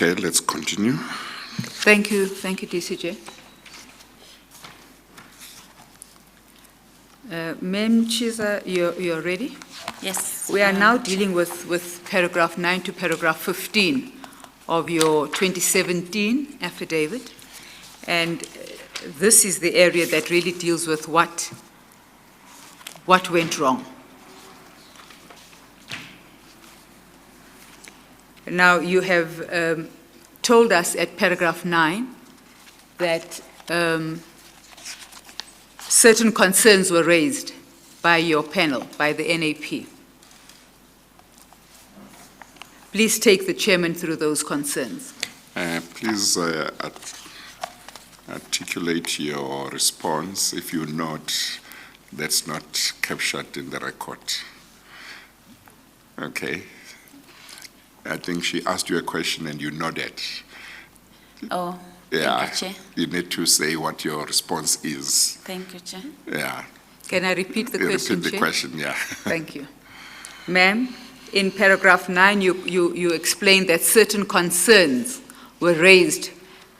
Okay, let's continue. Thank you, DCJ. Ma'am Mtshiza, you're ready? Yes. We are now dealing with paragraph 9 to paragraph 15 of your 2017 affidavit. And this is the area that really deals with what went wrong. Now, you have told us at paragraph 9 that certain concerns were raised by your panel, by the NAP. Please take the chairman through those concerns. Please articulate your response. If you note, that's not captured in the record. Okay. I think she asked you a question and you nodded. Oh, Yeah, thank you, Chair. you need to say what your response is. Thank you, Chair. Yeah. Can I repeat the question, Repeat the Chair? question, yeah. Thank you. Ma'am, in paragraph 9, you explained that certain concerns were raised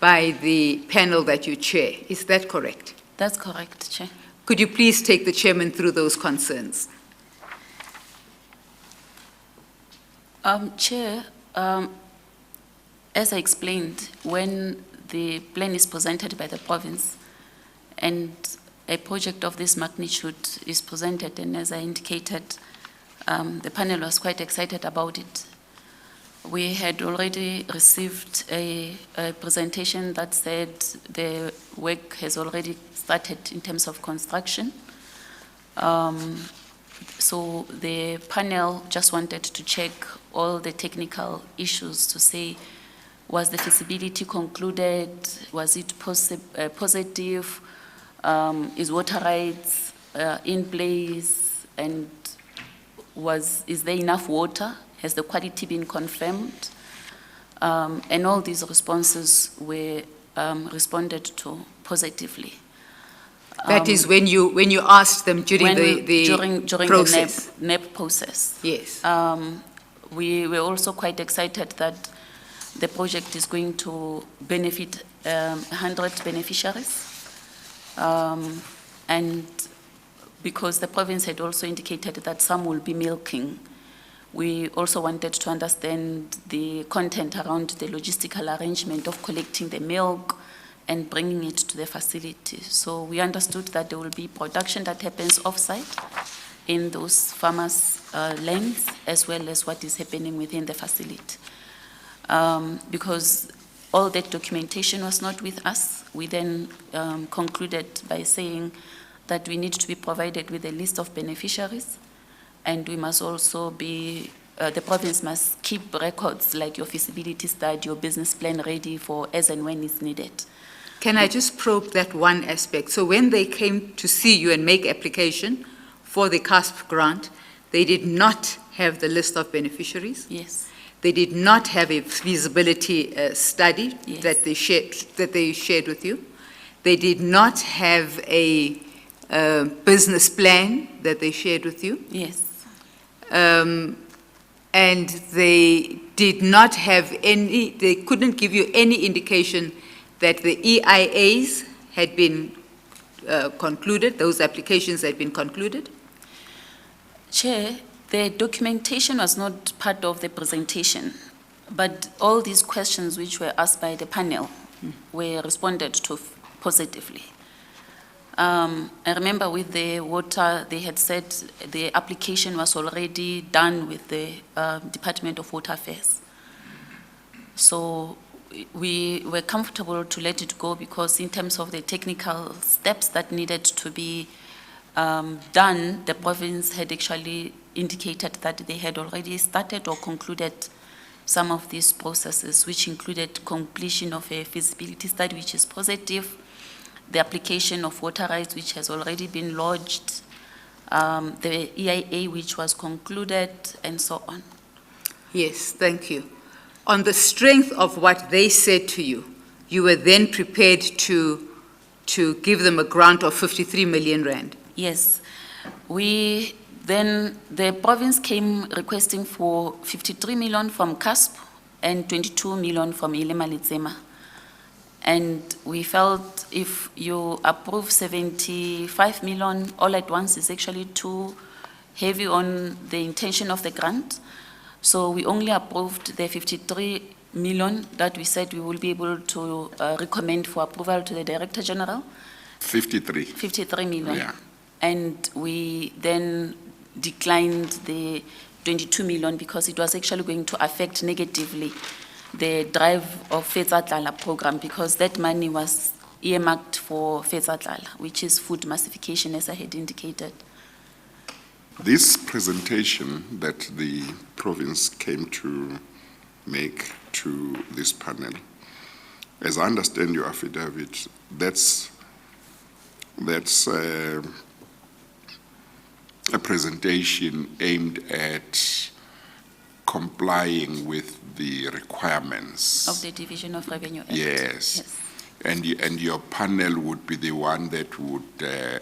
by the panel that you chair. Is that correct? That's correct, Chair. Could you please take the chairman through those concerns? Chair, as I explained, when the plan is presented by the province and a project of this magnitude is presented, and as I indicated, the panel was quite excited about it. We had already received a presentation that said the work has already started in terms of construction. So the panel just wanted to check all the technical issues to say, was the feasibility concluded? Was it positive? Is water rights in place? And is there enough water? Has the quality been confirmed? And all these responses were responded to positively. That is when you asked them during the process. The NAP process. Yes. We were also quite excited that the project is going to benefit 100 beneficiaries. And because the province had also indicated that some will be milking, we also wanted to understand the content around the logistical arrangement of collecting the milk and bringing it to the facility. So we understood that there will be production that happens off-site in those farmers' lands, as well as what is happening within the facility. Because all that documentation was not with us, we then concluded by saying that we need to be provided with a list of beneficiaries, and we must also be, the province must keep records like your feasibility study, your business plan ready for as and when it's needed. Can I just probe that one aspect? So when they came to see you and make application for the Cusp grant, they did not have the list of beneficiaries? Yes. They did not have a feasibility study Yes. that they shared with you. They did not have a business plan that they shared with you. Yes. And they did not have any, they couldn't give you any indication that the EIAs had been concluded, those applications had been concluded? Chair, the documentation was not part of the presentation, but all these questions which were asked by the panel were responded to positively. I remember with the water, they had said the application was already done with the Department of Water Affairs. So we were comfortable to let it go because in terms of the technical steps that needed to be done, the province had actually indicated that they had already started or concluded some of these processes, which included completion of a feasibility study, which is positive, the application of water rights, which has already been lodged, the EIA, which was concluded, and so on. Yes, thank you. On the strength of what they said to you, you were then prepared to give them a grant of 53 million rand. Yes. Then the province came requesting for 53 million from Cusp and 22 million from Ilema Litsema. And we felt if you approve 75 million all at once is actually too heavy on the intention of the grant. So we only approved the 53 million that we said we will be able to recommend for approval to the Director General. 53. 53 million. Yeah. And we then declined the 22 million because it was actually going to affect negatively the drive of Fetsatlala program, because that money was earmarked for Fetsatlala, which is food massification, as I had indicated. This presentation that the province came to make to this panel, as I understand your affidavit, that's a presentation aimed at complying with the requirements Of the Division of Revenue Act. Yes. And your panel would be the one that would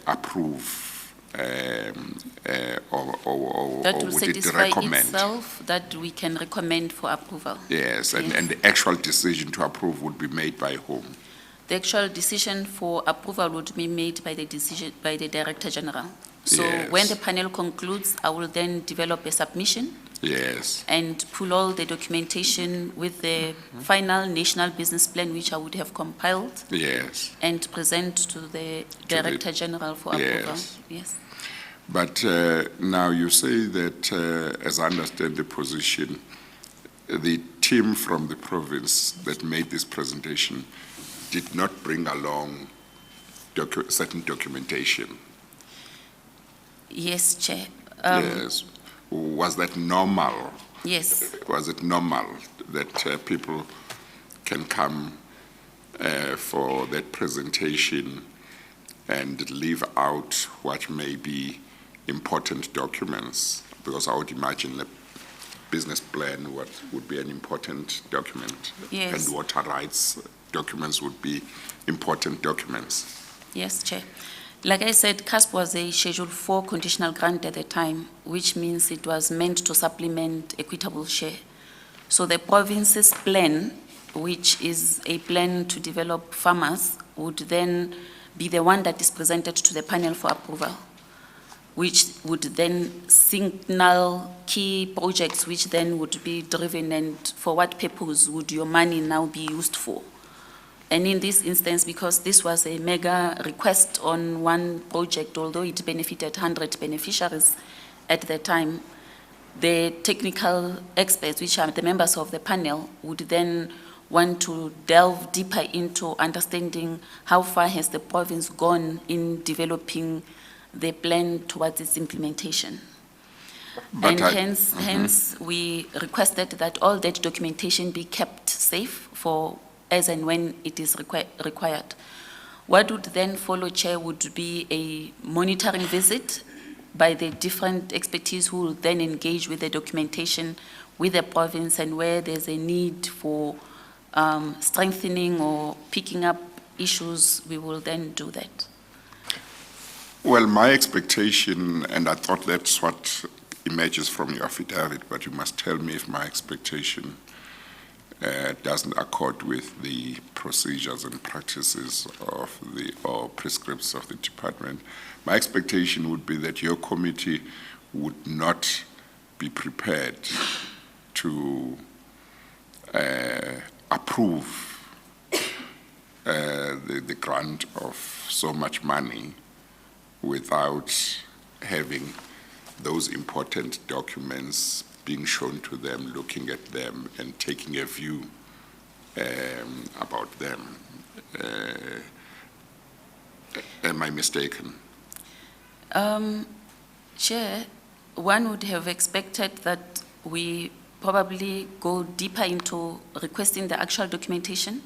approve or That will would it satisfy recommend? itself that we can recommend for approval. Yes, and, Yes. and the actual decision to approve would be made by whom? The actual decision for approval would be made by the Director General. So when Yes. the panel concludes, I will then develop a submission Yes, and pull all the documentation with the final national business plan, which I would have compiled, yes. and present to the Director General for approval. Yes. Yes. But now you say that, as I understand the position, the team from the province that made this presentation did not bring along certain documentation. Yes, Chair. Yes. Was that normal? Yes. Was it normal that people can come for that presentation and leave out what may be important documents? Because I would imagine the business plan would be an important document. Yes. And water rights documents would be important documents. Yes, Chair. Like I said, Cusp was a Schedule 4 conditional grant at the time, which means it was meant to supplement equitable share. So the province's plan, which is a plan to develop farmers, would then be the one that is presented to the panel for approval, which would then signal key projects which then would be driven, and for what purpose would your money now be used for. And in this instance, because this was a mega request on one project, although it benefited 100 beneficiaries at the time, the technical experts, which are the members of the panel, would then want to delve deeper into understanding how far has the province gone in developing the plan towards its implementation. But And hence we requested that all that documentation be kept safe for as and when it is required. What would then follow, Chair, would be a monitoring visit by the different expertise who will then engage with the documentation with the province, and where there's a need for strengthening or picking up issues, we will then do that. Well, my expectation, and I thought that's what emerges from your affidavit, but you must tell me if my expectation doesn't accord with the procedures and practices of or prescripts of the department. My expectation would be that your committee would not be prepared to approve the grant of so much money without having those important documents being shown to them, looking at them, and taking a view about them. Am I mistaken? Chair, one would have expected that we probably go deeper into requesting the actual documentation.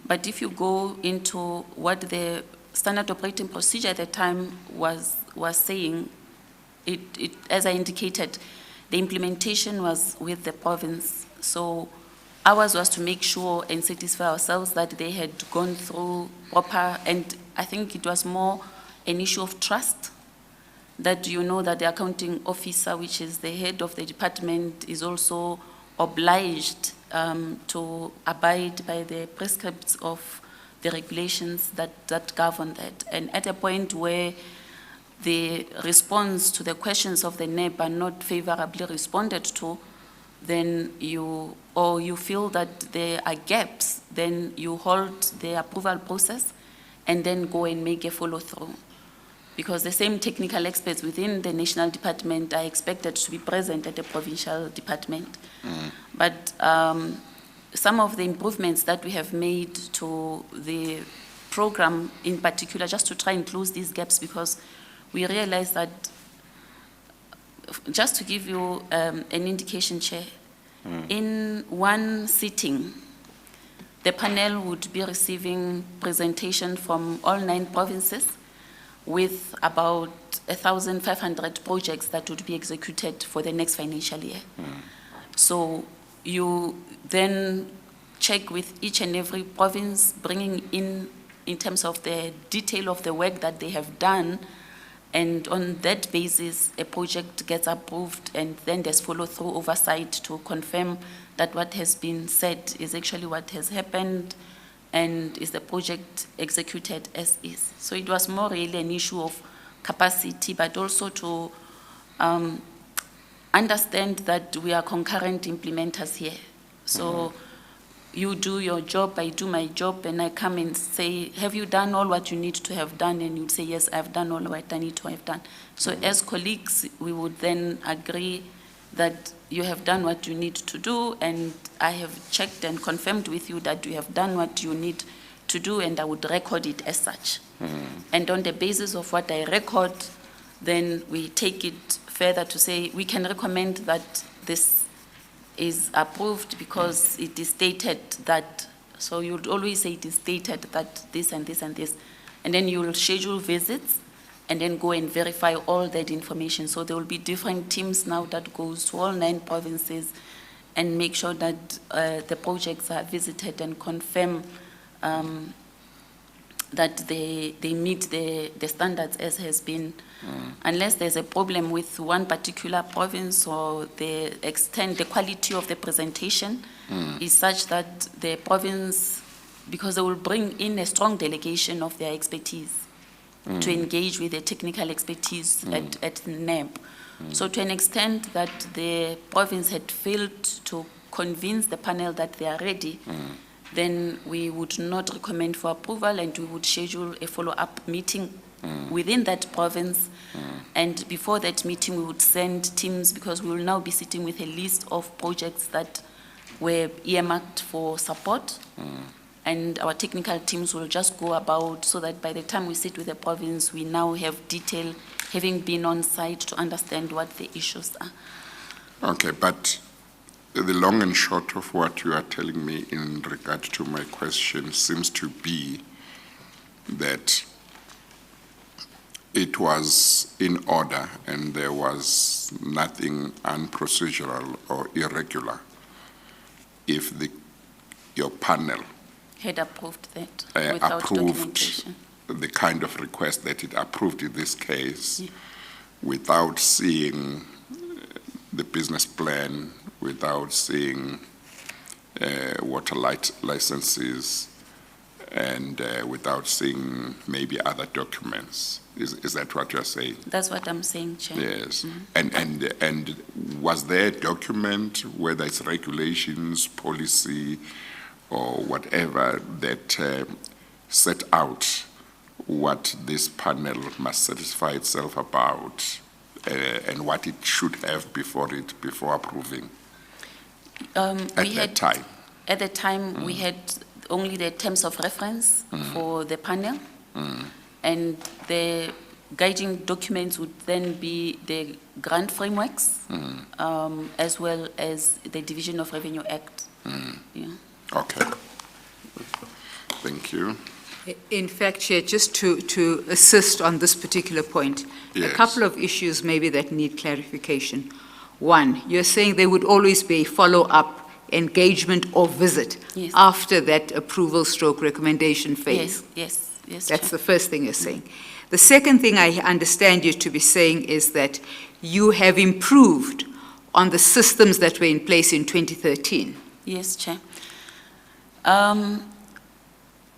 But if you go into what the standard operating procedure at the time was saying, it as I indicated, the implementation was with the province. So ours was to make sure and satisfy ourselves that they had gone through proper, and I think it was more an issue of trust, that you know that the accounting officer, which is the head of the department, is also obliged to abide by the prescripts of the regulations that govern that. And at a point where the response to the questions of the NEP are not favorably responded to, then you feel that there are gaps, then you halt the approval process and then go and make a follow-through. Because the same technical experts within the national department are expected to be present at the provincial department. But some of the improvements that we have made to the program in particular, just to try and close these gaps, because we realize that, just to give you an indication, Chair, in one sitting, the panel would be receiving presentation from all 9 provinces with about 1,500 projects that would be executed for the next financial year. So you then check with each and every province, bringing in terms of the detail of the work that they have done, and on that basis, a project gets approved, and then there's follow-through oversight to confirm that what has been said is actually what has happened, and is the project executed as is. So it was more really an issue of capacity, but also to understand that we are concurrent implementers here. So you do your job, I do my job, and I come and say, have you done all what you need to have done? And you'd say, yes, I've done all what I need to have done. So as colleagues, we would then agree that you have done what you need to do, and I have checked and confirmed with you that you have done what you need to do, and I would record it as such. And on the basis of what I record, then we take it further to say, we can recommend that this is approved because it is stated that, so you'd always say it is stated that this and this and this, and then you'll schedule visits and then go and verify all that information. So there will be different teams now that goes to all 9 provinces and make sure that the projects are visited and confirm that they meet the standards as has been. Unless there's a problem with one particular province, or the extent, the quality of the presentation is such that the province, because they will bring in a strong delegation of their expertise to engage with the technical expertise at NEP. So to an extent that the province had failed to convince the panel that they are ready, then we would not recommend for approval, and we would schedule a follow-up meeting within that province. And before that meeting, we would send teams, because we will now be sitting with a list of projects that were earmarked for support. And our technical teams will just go about, so that by the time we sit with the province, we now have detail, having been on site, to understand what the issues are. Okay, but the long and short of what you are telling me in regard to my question seems to be that it was in order and there was nothing unprocedural or irregular if your panel Had approved that without approved documentation. the kind of request that it approved in this case, without seeing the business plan, without seeing water licenses, and without seeing maybe other documents. Is that what you're saying? That's what I'm saying, Chair. Yes. And was there a document, whether it's regulations, policy, or whatever, that set out what this panel must satisfy itself about, and what it should have before approving at that time? At the time, we had only the terms of reference for the panel, and the guiding documents would then be the grant frameworks, as well as the Division of Revenue Act. Yeah. Okay. Thank you. In fact, Chair, just to assist on this particular point, Yes. a couple of issues maybe that need clarification. One, you're saying there would always be a follow-up engagement or visit Yes. after that approval stroke recommendation phase. Yes, That's Chair. the first thing you're saying. The second thing I understand you to be saying is that you have improved on the systems that were in place in 2013. Yes, Chair.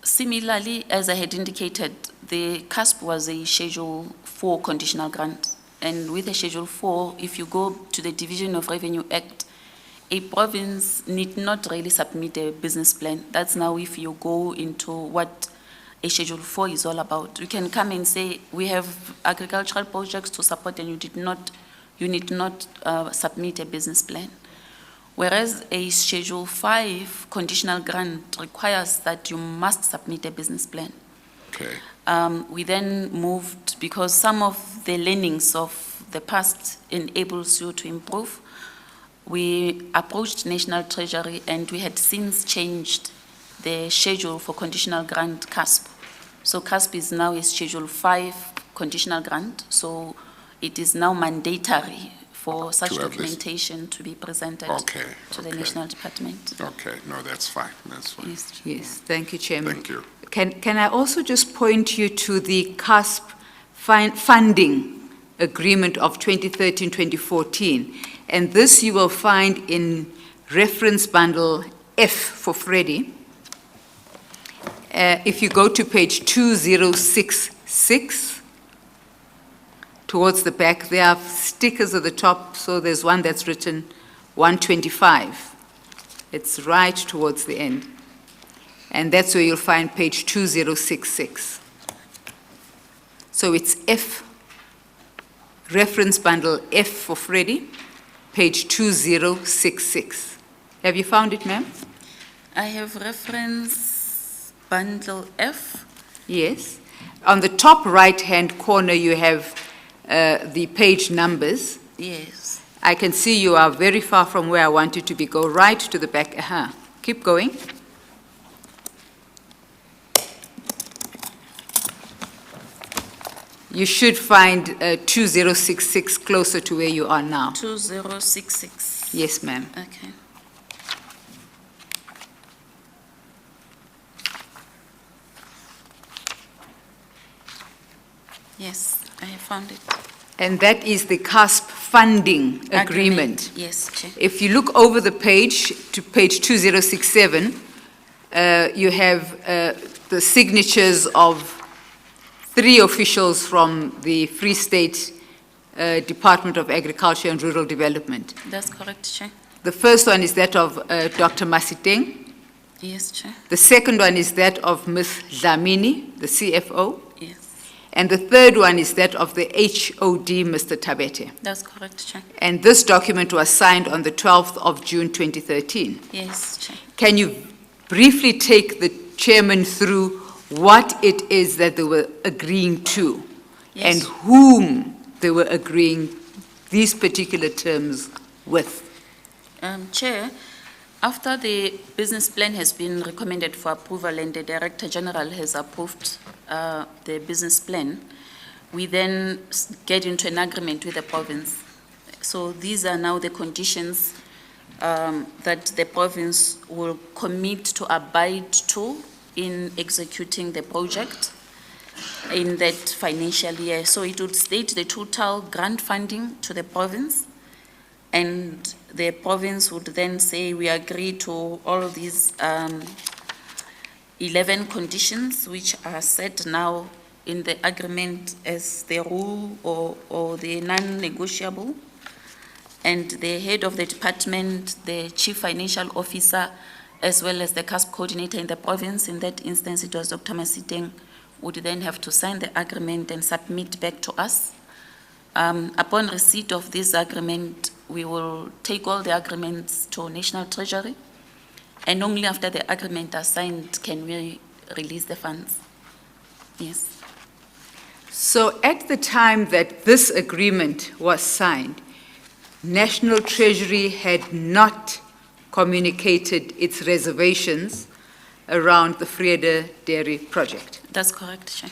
Similarly, as I had indicated, the Cusp was a Schedule 4 conditional grant. And with a Schedule 4, if you go to the Division of Revenue Act, a province need not really submit a business plan. That's now if you go into what a Schedule 4 is all about. You can come and say, we have agricultural projects to support and you need not submit a business plan. Whereas a Schedule 5 conditional grant requires that you must submit a business plan. Okay. We then moved, because some of the learnings of the past enables you to improve, we approached National Treasury and we had since changed the schedule for conditional grant Cusp. So Cusp is now a Schedule 5 conditional grant, so it is now mandatory for such To have this. documentation to be presented to the National Department. Okay, no, that's fine, that's fine. Yes. Yes, thank you, Chairman. Thank you. Can I also just point you to the Cusp funding agreement of 2013-2014? And this you will find in reference bundle F for Freddie. If you go to page 2066, towards the back, there are stickers at the top, so there's one that's written 125. It's right towards the end. And that's where you'll find page 2066. So it's F, reference bundle F for Freddie, page 2066. Have you found it, ma'am? I have reference bundle F. Yes. On the top right-hand corner, you have the page numbers. Yes. I can see you are very far from where I want you to be. Go right to the back. Keep going. You should find 2066 closer to where you are now. 2066. Yes, ma'am. Okay. Yes, I have found it. And that is the Cusp funding agreement. Yes, Chair. If you look over the page to page 2067, you have the signatures of 3 officials from the Free State Department of Agriculture and Rural Development. That's correct, Chair. The first one is that of Dr. Masiteng. Yes, Chair. The second one is that of Ms. Dlamini, the CFO. Yes. And the third one is that of the HOD, Mr. Tabete. That's correct, Chair. And this document was signed on the 12th of June 2013. Yes, Chair. Can you briefly take the chairman through what it is that they were agreeing to Yes. and whom they were agreeing these particular terms with? Chair, after the business plan has been recommended for approval and the Director General has approved the business plan, we then get into an agreement with the province. So these are now the conditions that the province will commit to abide to in executing the project in that financial year. So it would state the total grant funding to the province, and the province would then say, we agree to all these 11 conditions which are set now in the agreement as the rule or the non-negotiable. And the head of the department, the chief financial officer, as well as the Cusp coordinator in the province, in that instance it was Dr. Masiteng, would then have to sign the agreement and submit back to us. Upon receipt of this agreement, we will take all the agreements to National Treasury, and only after the agreement are signed can we release the funds. Yes. So at the time that this agreement was signed, National Treasury had not communicated its reservations around the Vrede Dairy project. That's correct, Chair.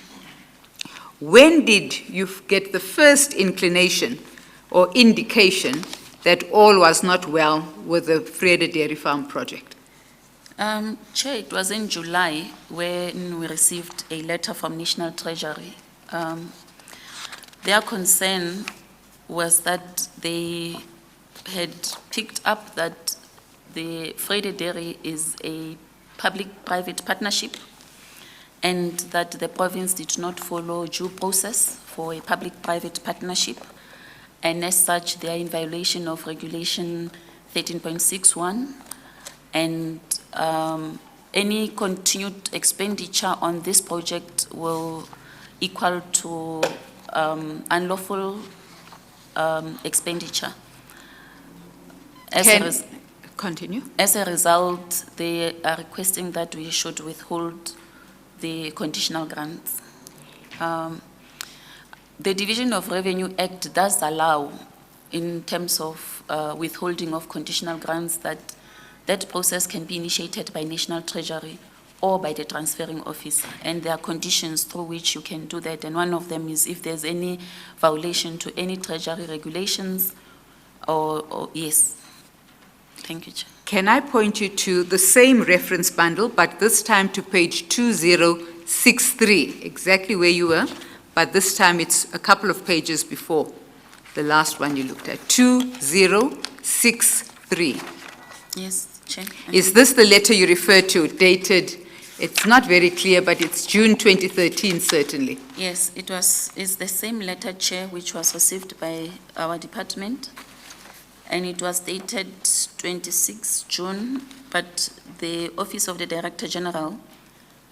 When did you get the first inclination or indication that all was not well with the Vrede Dairy Farm project? Chair, it was in July when we received a letter from National Treasury. Their concern was that they had picked up that the Friday Dairy is a public-private partnership, and that the province did not follow due process for a public-private partnership, and as such, they are in violation of Regulation 13.61, and any continued expenditure on this project will equal to unlawful expenditure. Continue. As a result, they are requesting that we should withhold the conditional grants. The Division of Revenue Act does allow, in terms of withholding of conditional grants, that process can be initiated by National Treasury or by the transferring officer. And there are conditions through which you can do that. And one of them is if there's any violation to any Treasury regulations or yes. Thank you, Chair. Can I point you to the same reference bundle, but this time to page 2063, exactly where you were, but this time it's a couple of pages before the last one you looked at, 2063. Yes, Chair. Is this the letter you referred to, dated, it's not very clear, but it's June 2013, certainly? Yes, it's the same letter, Chair, which was received by our department, and it was dated 26 June, but the Office of the Director General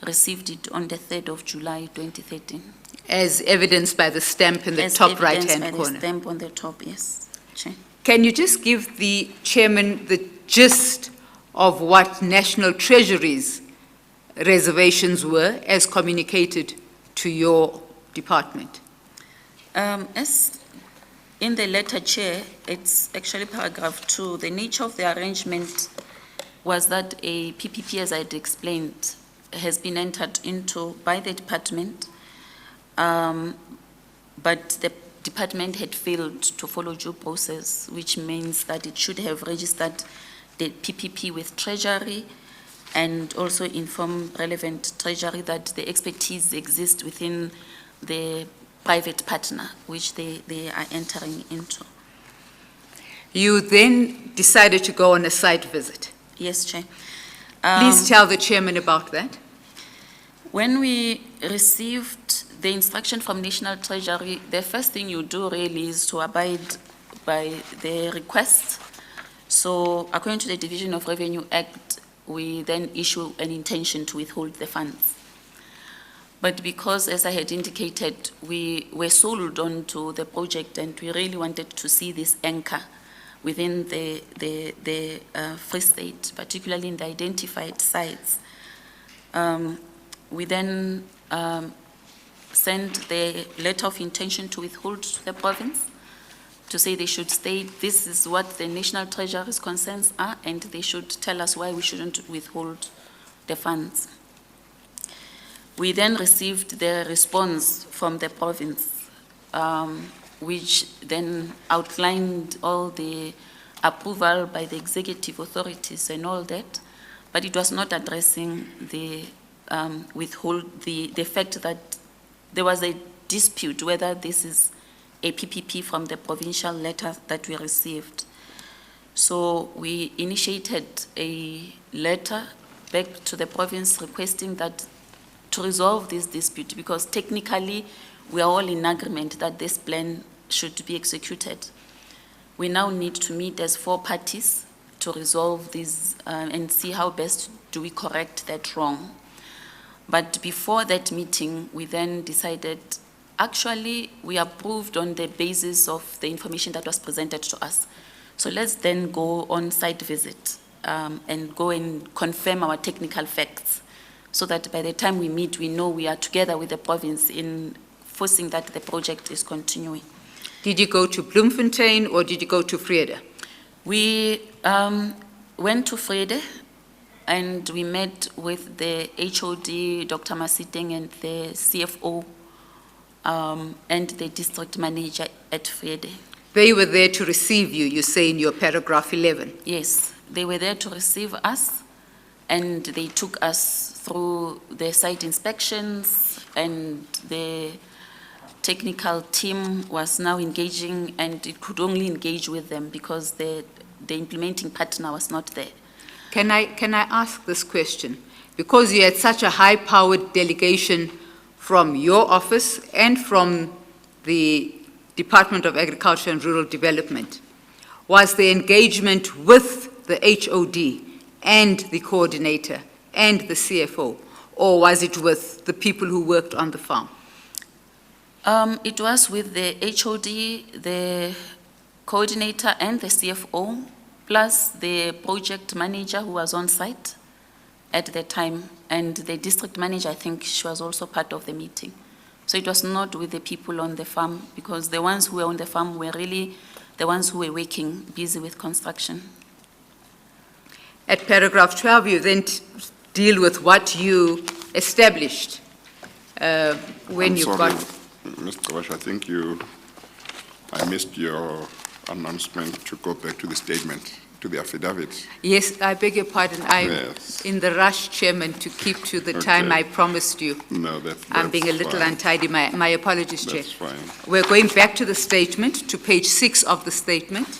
received it on the 3rd of July, 2013. As evidenced by the stamp in the As top evidenced right-hand by corner. the stamp on the top, yes, Chair. Can you just give the chairman the gist of what National Treasury's reservations were as communicated to your department? As in the letter, Chair, it's actually paragraph 2. The nature of the arrangement was that a PPP, as I had explained, has been entered into by the department, but the department had failed to follow due process, which means that it should have registered the PPP with Treasury and also inform relevant Treasury that the expertise exists within the private partner, which they are entering into. You then decided to go on a site visit. Yes, Chair. Please tell the chairman about that. When we received the instruction from National Treasury, the first thing you do really is to abide by the request. So according to the Division of Revenue Act, we then issue an intention to withhold the funds. But because, as I had indicated, we were sold on to the project and we really wanted to see this anchor within the Free State, particularly in the identified sites, we then sent the letter of intention to withhold to the province to say they should state this is what the National Treasury's concerns are and they should tell us why we shouldn't withhold the funds. We then received the response from the province, which then outlined all the approval by the executive authorities and all that, but it was not addressing the the fact that there was a dispute whether this is a PPP from the provincial letter that we received. So we initiated a letter back to the province requesting that to resolve this dispute, because technically we are all in agreement that this plan should be executed. We now need to meet as 4 parties to resolve this and see how best do we correct that wrong. But before that meeting, we then decided, actually, we approved on the basis of the information that was presented to us. So let's then go on site visit and go and confirm our technical facts so that by the time we meet, we know we are together with the province in forcing that the project is continuing. Did you go to Bloemfontein or did you go to Vrede? We went to Vrede and we met with the HOD, Dr. Masiteng, and the CFO and the district manager at Vrede. They were there to receive you, you say in your paragraph 11. Yes, they were there to receive us and they took us through the site inspections, and the technical team was now engaging, and it could only engage with them because the implementing partner was not there. Can I ask this question? Because you had such a high-powered delegation from your office and from the Department of Agriculture and Rural Development, was the engagement with the HOD and the coordinator and the CFO, or was it with the people who worked on the farm? It was with the HOD, the coordinator and the CFO, plus the project manager who was on site at the time, and the district manager, I think she was also part of the meeting. So it was not with the people on the farm, because the ones who were on the farm were really the ones who were working, busy with construction. At paragraph 12, you then deal with what you established when I'm you sorry, got... Mr. Kawash, I think I missed your announcement to go back to the statement, to the affidavit. Yes, I beg your pardon. I'm Yes. in the rush, Chairman, to keep to the time Okay. I promised you. No, that's I'm being a little fine. untidy. My apologies, Chair. That's fine. We're going back to the statement, to page 6 of the statement,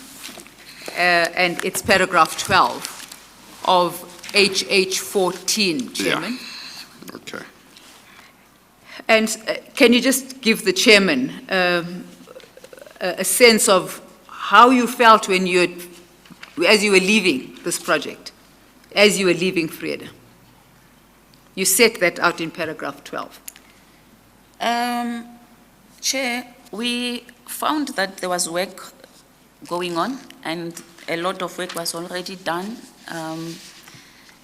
and it's paragraph 12 of HH 14, Chairman. Yeah. Okay. And can you just give the Chairman a sense of how you felt when as you were leaving this project, as you were leaving Freda? You set that out in paragraph 12. Chair, we found that there was work going on, and a lot of work was already done.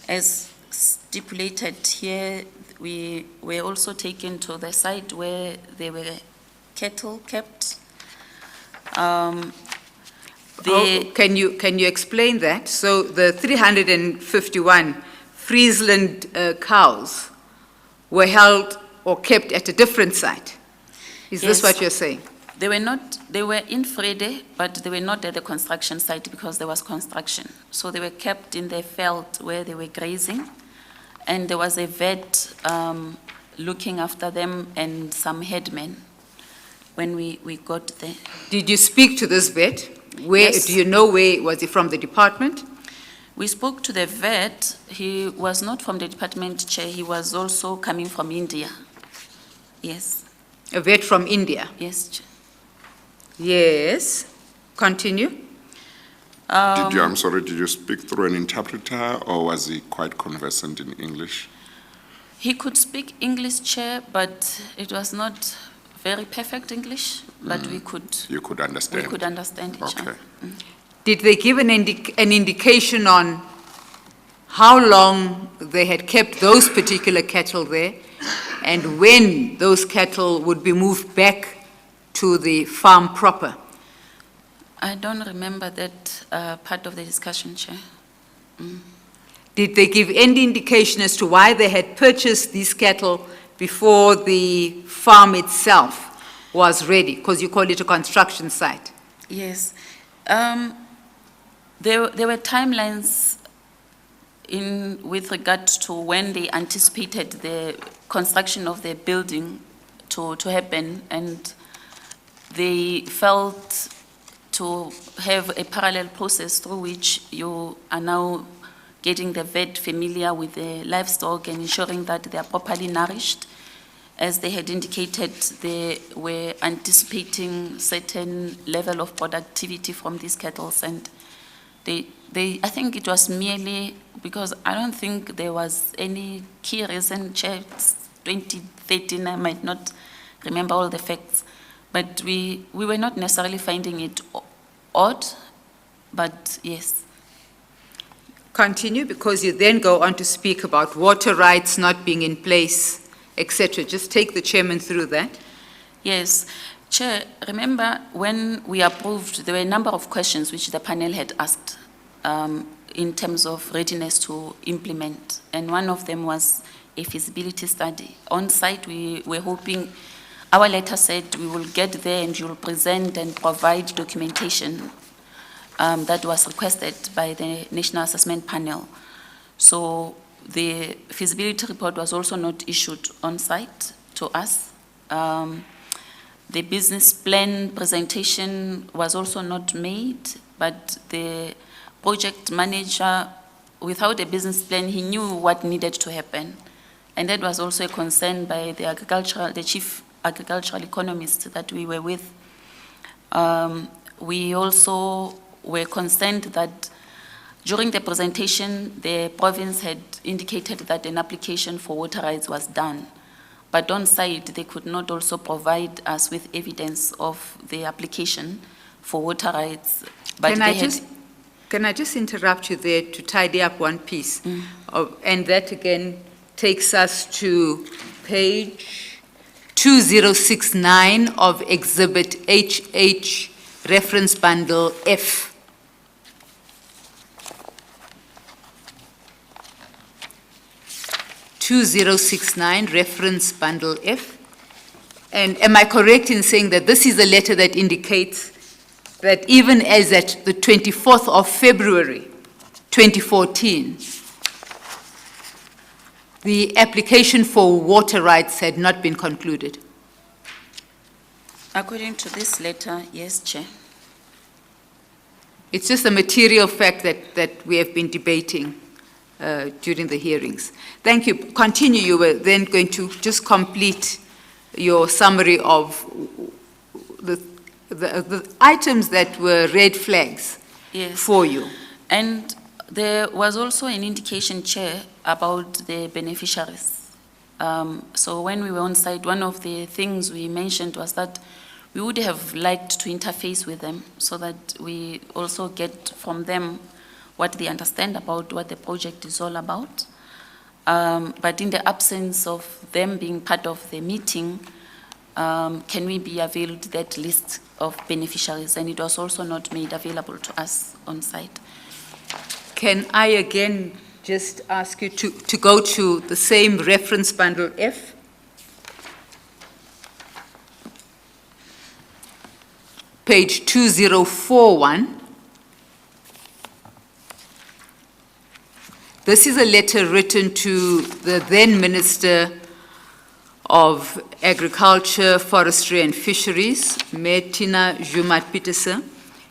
As stipulated here, we were also taken to the site where there were cattle kept. Can you explain that? So the 351 Friesland cows were held or kept at a different site. Is this Yes. what you're saying? They were in Frede, but they were not at the construction site because there was construction. So they were kept in the field where they were grazing, and there was a vet looking after them and some headmen when we got there. Did you speak to this vet? Where, Yes. do you know where, was he from the department? We spoke to the vet. He was not from the department, Chair. He was also coming from India. Yes, A vet from India? yes, Chair. Yes. Continue. Did you speak through an interpreter, or was he quite conversant in English? He could speak English, Chair, but it was not very perfect English, but we could You could understand? understand each Okay. other. Did they give an indication on how long they had kept those particular cattle there and when those cattle would be moved back to the farm proper? I don't remember that part of the discussion, Chair. Did they give any indication as to why they had purchased these cattle before the farm itself was ready? Because you call it a construction site. Yes. There were timelines with regard to when they anticipated the construction of the building to happen, and they felt to have a parallel process through which you are now getting the vet familiar with the livestock and ensuring that they are properly nourished. As they had indicated, they were anticipating certain level of productivity from these cattle, and I think it was merely because I don't think there was any key reason. Chair, it's 2013, I might not remember all the facts, but we were not necessarily finding it odd, but yes. Continue, because you then go on to speak about water rights not being in place, etc. Just take the chairman through that. Yes. Chair, remember when we approved, there were a number of questions which the panel had asked in terms of readiness to implement, and one of them was a feasibility study. On site, we were hoping, our letter said we will get there and you will present and provide documentation that was requested by the National Assessment Panel. So the feasibility report was also not issued on site to us. The business plan presentation was also not made, but the project manager without a business plan, he knew what needed to happen. And that was also a concern by the chief agricultural economist that we were with. We also were concerned that during the presentation, the province had indicated that an application for water rights was done. But on site, they could not also provide us with evidence of the application for water rights. But Can I just interrupt you there to tidy up one piece? And that again takes us to page 2069 of Exhibit HH, Reference Bundle F. (2069) Reference Bundle F. And am I correct in saying that this is a letter that indicates that even as at the 24th of February, 2014, the application for water rights had not been concluded? According to this letter, yes, Chair. It's just a material fact that we have been debating during the hearings. Thank you. Continue. You were then going to just complete your summary of the items that were red flags for you. And there was also an indication, Chair, about the beneficiaries. So when we were on site, one of the things we mentioned was that we would have liked to interface with them so that we also get from them what they understand about what the project is all about. But in the absence of them being part of the meeting, can we be availed that list of beneficiaries? And it was also not made available to us on site. Can I again just ask you to go to the same reference bundle F? Page 2041. This is a letter written to the then Minister of Agriculture, Forestry and Fisheries, Mtshiza,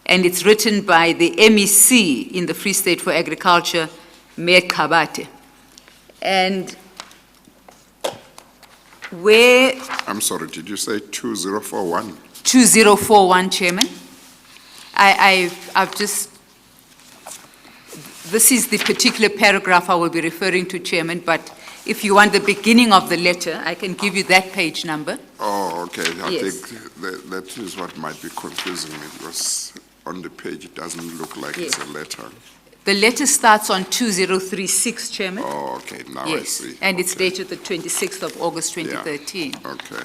and it's written by the MEC in the Free State for Agriculture, Khabate. And where... I'm sorry, did you say 2041? 2041, Chairman. I've just... This is the particular paragraph I will be referring to, Chairman, but if you want the beginning of the letter, I can give you that page number. Oh, okay. I Yes. think that is what might be confusing me, because on the page it doesn't look like it's a letter. The letter starts on 2036, Chairman. Oh, okay, now I Yes, see. and it's Okay. dated the 26th of August, 2013. Okay.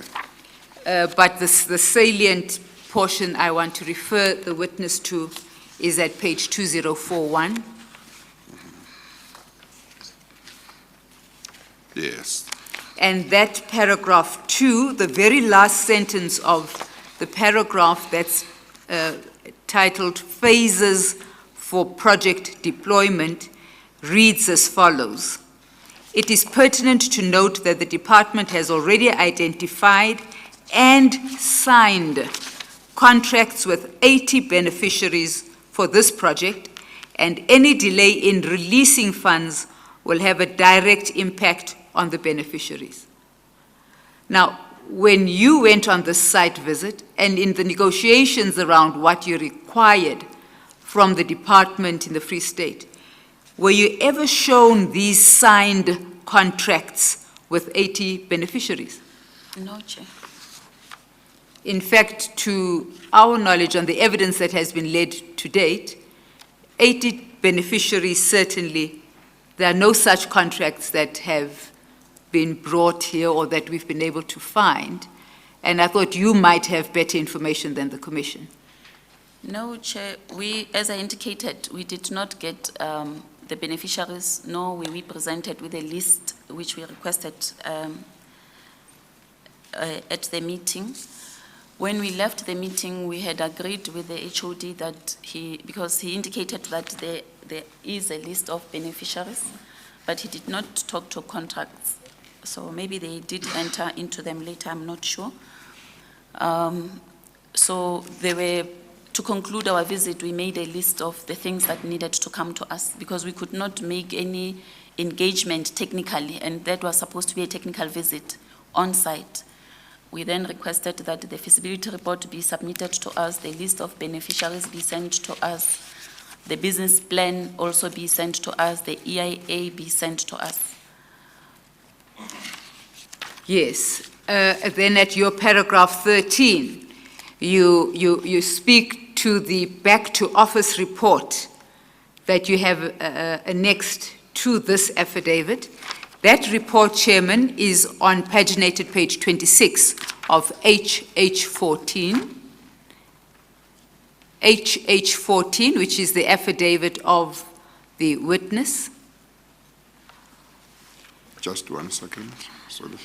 But the salient portion I want to refer the witness to is at page 2041. Yes. And that paragraph 2, the very last sentence of the paragraph that's titled Phases for Project Deployment, reads as follows. It is pertinent to note that the department has already identified and signed contracts with 80 beneficiaries for this project, and any delay in releasing funds will have a direct impact on the beneficiaries. Now, when you went on the site visit and in the negotiations around what you required from the department in the Free State, were you ever shown these signed contracts with 80 beneficiaries? No, Chair. In fact, to our knowledge on the evidence that has been led to date, 80 beneficiaries certainly, there are no such contracts that have been brought here or that we've been able to find. And I thought you might have better information than the Commission. No, Chair. We, as I indicated, we did not get the beneficiaries, nor were we presented with a list which we requested at the meeting. When we left the meeting, we had agreed with the HOD that because he indicated that there is a list of beneficiaries, but he did not talk to contracts. So maybe they did enter into them later, I'm not sure. So there were to conclude our visit, we made a list of the things that needed to come to us because we could not make any engagement technically, and that was supposed to be a technical visit on site. We then requested that the feasibility report be submitted to us, the list of beneficiaries be sent to us, the business plan also be sent to us, the EIA be sent to us. Yes. Then at your paragraph 13, you speak to the back to office report that you have annexed to this affidavit. That report, Chairman, is on paginated page 26 of HH14. HH14, which is the affidavit of the witness. Just 1 second. Sorry.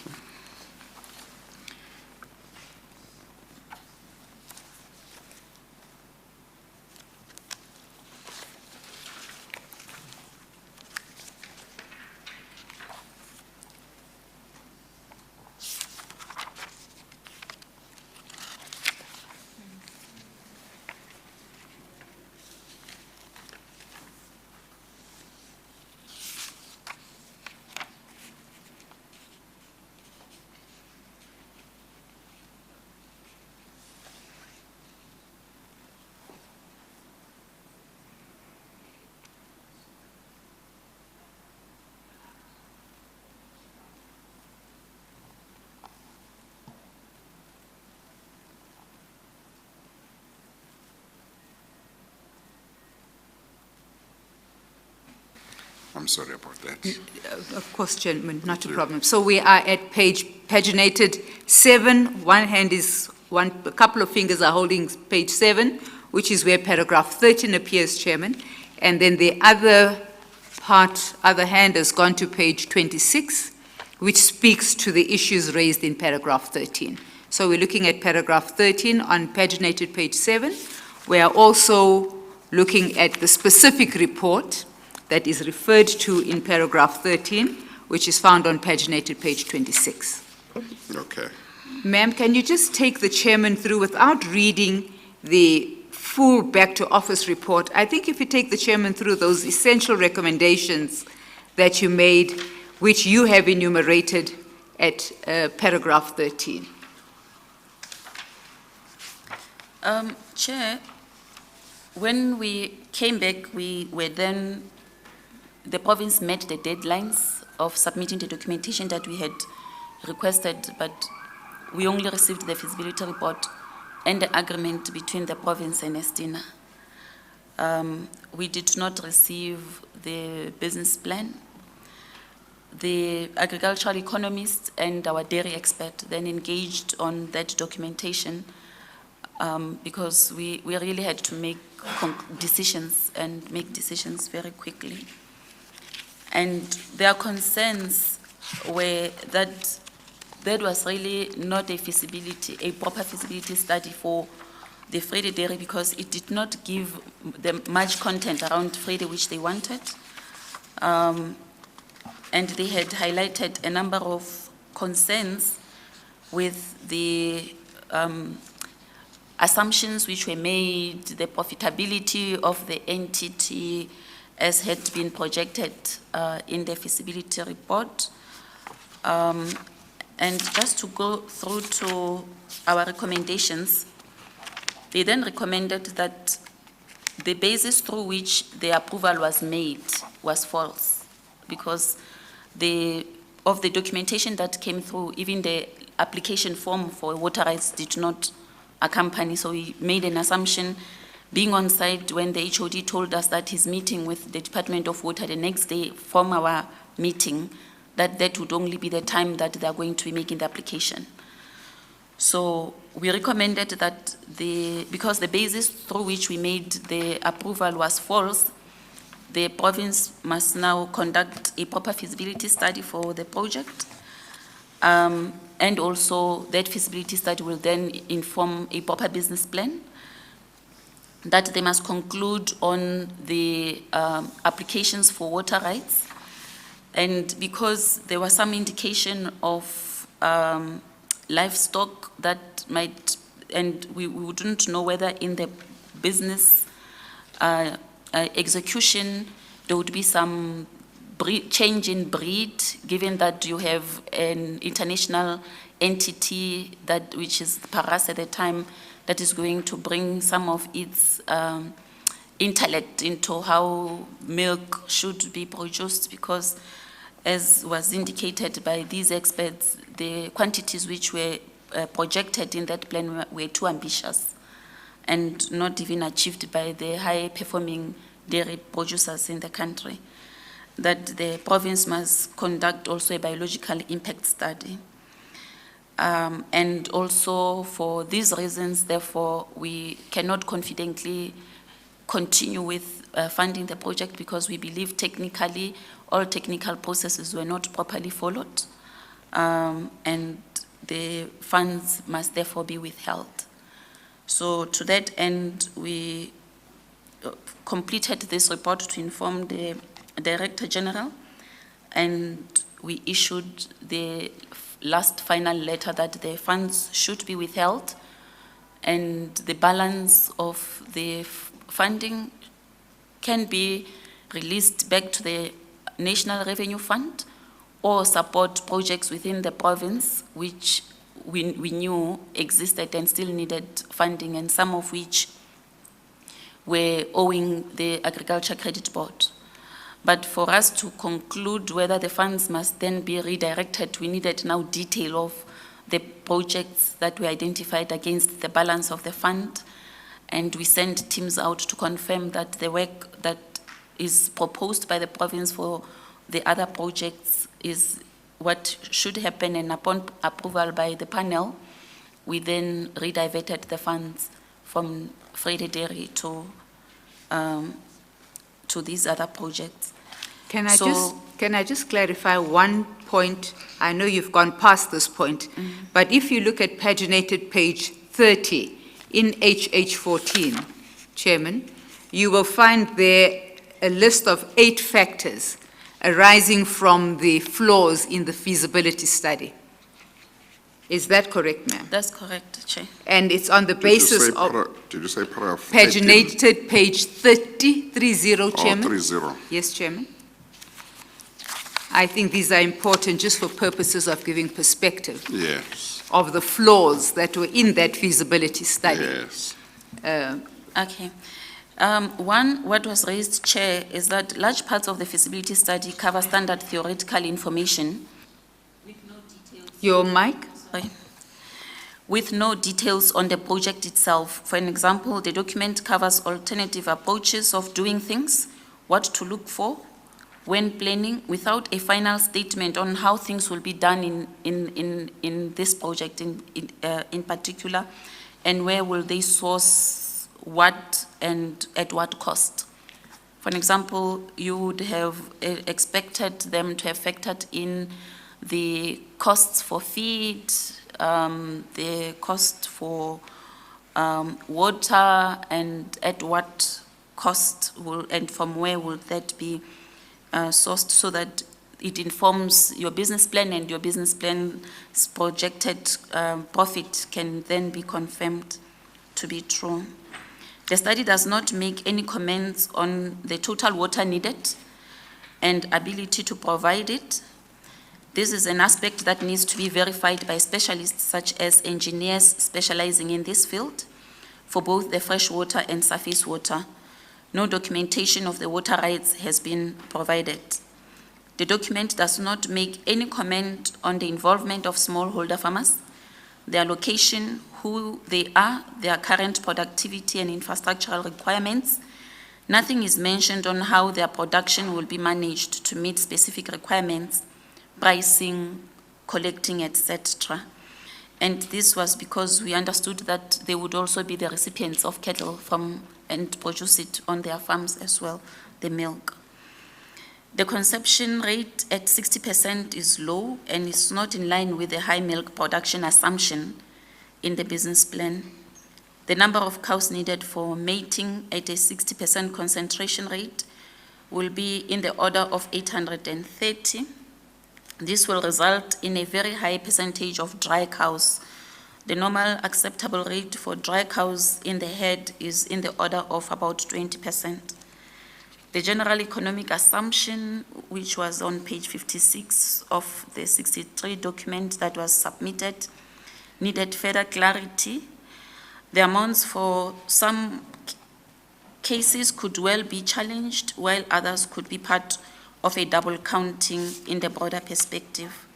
I'm sorry about that. Of course, Chairman, not a problem. So we are at paginated 7. One hand is, a couple of fingers are holding page 7, which is where paragraph 13 appears, Chairman. And then the other hand has gone to page 26, which speaks to the issues raised in paragraph 13. So we're looking at paragraph 13 on paginated page 7. We are also looking at the specific report that is referred to in paragraph 13, which is found on paginated page 26. Okay. Ma'am, can you just take the chairman through without reading the full back to office report? I think if you take the chairman through those essential recommendations that you made, which you have enumerated at paragraph 13. Chair, when we came back, the province met the deadlines of submitting the documentation that we had requested, but we only received the feasibility report and the agreement between the province and Esteana. We did not receive the business plan. The agricultural economist and our dairy expert then engaged on that documentation because we really had to make decisions and make decisions very quickly. And their concerns were that that was really not a proper feasibility study for the Friday dairy because it did not give them much content around Friday which they wanted. And they had highlighted a number of concerns with the assumptions which were made, the profitability of the entity as had been projected in the feasibility report. And just to go through to our recommendations, they then recommended that the basis through which the approval was made was false because of the documentation that came through, even the application form for water rights did not accompany. So we made an assumption being on site when the HOD told us that he's meeting with the Department of Water the next day from our meeting, that would only be the time that they are going to be making the application. So we recommended that because the basis through which we made the approval was false, the province must now conduct a proper feasibility study for the project. And also that feasibility study will then inform a proper business plan, that they must conclude on the applications for water rights. And because there was some indication of livestock that might, and we wouldn't know whether in the business execution. There would be some change in breed, given that you have an international entity which is Paras at the time, that is going to bring some of its intellect into how milk should be produced, because as was indicated by these experts, the quantities which were projected in that plan were too ambitious and not even achieved by the high-performing dairy producers in the country. That the province must conduct also a biological impact study. And also for these reasons, therefore, we cannot confidently continue with funding the project, because we believe technically all technical processes were not properly followed, and the funds must therefore be withheld. So to that end, we completed this report to inform the Director General, and we issued the last final letter that the funds should be withheld, and the balance of the funding can be released back to the National Revenue Fund or support projects within the province which we knew existed and still needed funding, and some of which were owing the Agriculture Credit Board. But for us to conclude whether the funds must then be redirected, we needed now detail of the projects that we identified against the balance of the fund, and we sent teams out to confirm that the work that is proposed by the province for the other projects is what should happen, and upon approval by the panel, we then rediverted the funds from Frede Dairy to these other projects. Can I just clarify one point? I know you've gone past this point, but if you look at paginated page 30 in HH14, Chairman, you will find there a list of 8 factors arising from the flaws in the feasibility study. Is that correct, ma'am? That's correct, Chair. And it's on the basis of Did you say paragraph? paginated page 30, 30, Chairman? 30. Yes, Chairman. I think these are important just for purposes of giving perspective Yes, of the flaws that were in that feasibility study. yes. Okay. What was raised, Chair, is that large parts of the feasibility study cover standard theoretical information. Your mic? Sorry. With no details on the project itself. For an example, the document covers alternative approaches of doing things, what to look for when planning, without a final statement on how things will be done in this project in particular, and where will they source what and at what cost. For an example, you would have expected them to have factored in the costs for feed, the cost for water, and at what cost and from where will that be sourced, so that it informs your business plan, and your business plan's projected profit can then be confirmed to be true. The study does not make any comments on the total water needed and ability to provide it. This is an aspect that needs to be verified by specialists such as engineers specializing in this field for both the freshwater and surface water. No documentation of the water rights has been provided. The document does not make any comment on the involvement of smallholder farmers, their location, who they are, their current productivity and infrastructural requirements. Nothing is mentioned on how their production will be managed to meet specific requirements, pricing, collecting, etc. And this was because we understood that they would also be the recipients of cattle and produce it on their farms as well, the milk. The consumption rate at 60% is low and is not in line with the high milk production assumption in the business plan. The number of cows needed for mating at a 60% concentration rate will be in the order of 830. This will result in a very high percentage of dry cows The normal acceptable rate for dry cows in the herd is in the order of about 20%. The general economic assumption, which was on page 56 of the 63 document that was submitted, needed further clarity. The amounts for some cases could well be challenged, while others could be part of a double counting in the broader perspective.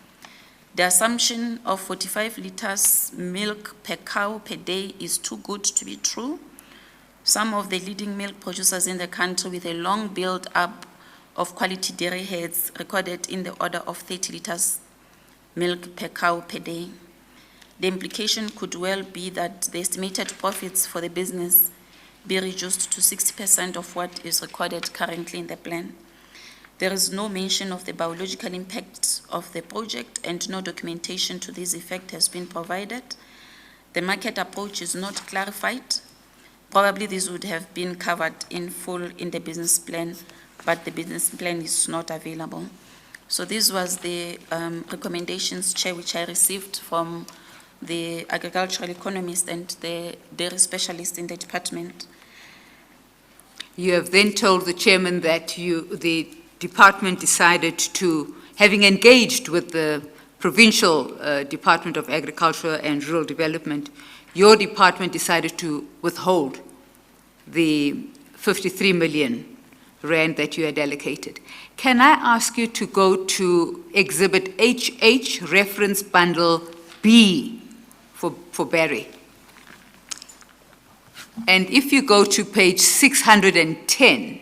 The assumption of 45 liters milk per cow per day is too good to be true. Some of the leading milk producers in the country with a long build-up of quality dairy herds recorded in the order of 30 liters milk per cow per day. The implication could well be that the estimated profits for the business be reduced to 60% of what is recorded currently in the plan. There is no mention of the biological impact of the project, and no documentation to this effect has been provided. The market approach is not clarified. Probably this would have been covered in full in the business plan, but the business plan is not available. So this was the recommendations, Chair, which I received from the agricultural economist and the dairy specialist in the department. You have then told the chairman that the department decided to, having engaged with the provincial Department of Agriculture and Rural Development, your department decided to withhold the 53 million rand that you had allocated. Can I ask you to go to Exhibit HH, Reference Bundle B for Barry? And if you go to page 610,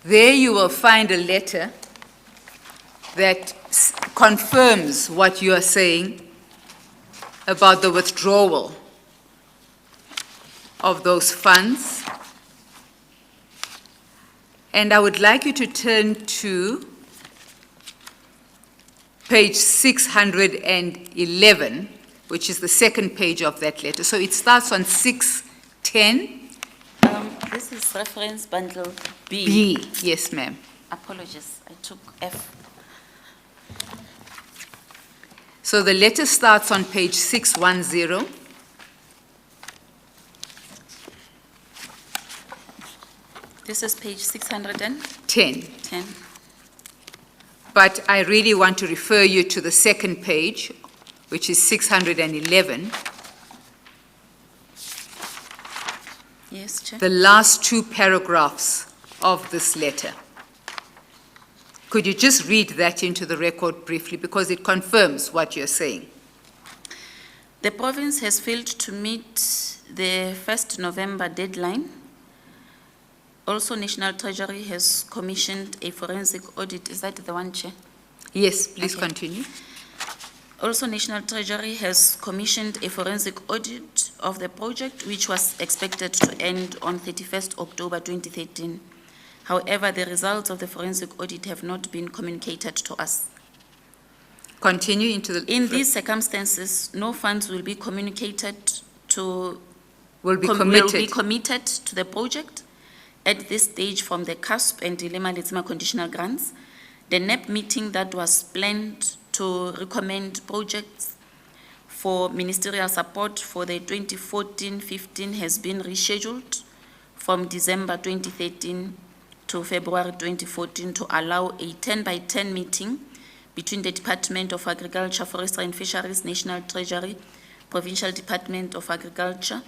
there you will find a letter that confirms what you are saying about the withdrawal of those funds. And I would like you to turn to page 611, which is the second page of that letter. So it starts on 610. This is reference bundle B. B, yes, ma'am. Apologies, I took F. So the letter starts on page 610. This is page 610. 10. But I really want to refer you to the second page, which is 611. Yes, Chair. The last two paragraphs of this letter. Could you just read that into the record briefly, because it confirms what you're saying? The province has failed to meet the 1st November deadline. Also, National Treasury has commissioned a forensic audit. Is that the one, Chair? Yes, please Okay. continue. Also, National Treasury has commissioned a forensic audit of the project, which was expected to end on 31st October 2013. However, the results of the forensic audit have not been communicated to us. Continue into the... In these circumstances, no funds will be communicated to... Will be will be committed. committed to the project at this stage from the Cusp and Dilemma Letsima conditional grants. The NEP meeting that was planned to recommend projects for ministerial support for the 2014-15 has been rescheduled from December 2013 to February 2014 to allow a 10-by-10 meeting between the Department of Agriculture, Forestry and Fisheries, National Treasury, Provincial Department of Agriculture,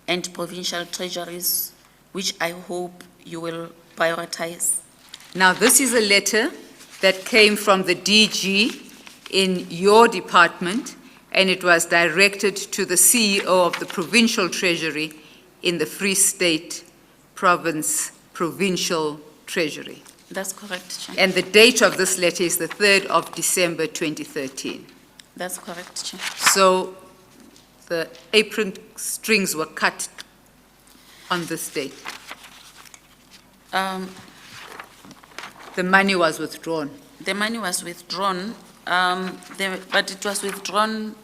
and Provincial Treasuries, which I hope you will prioritize. Now, this is a letter that came from the DG in your department, and it was directed to the CEO of the Provincial Treasury in the Free State Province Provincial Treasury. That's correct, Chair. And the date of this letter is the 3rd of December 2013. That's correct, Chair. So the apron strings were cut on this date. The money was withdrawn. The money was withdrawn, but it was withdrawn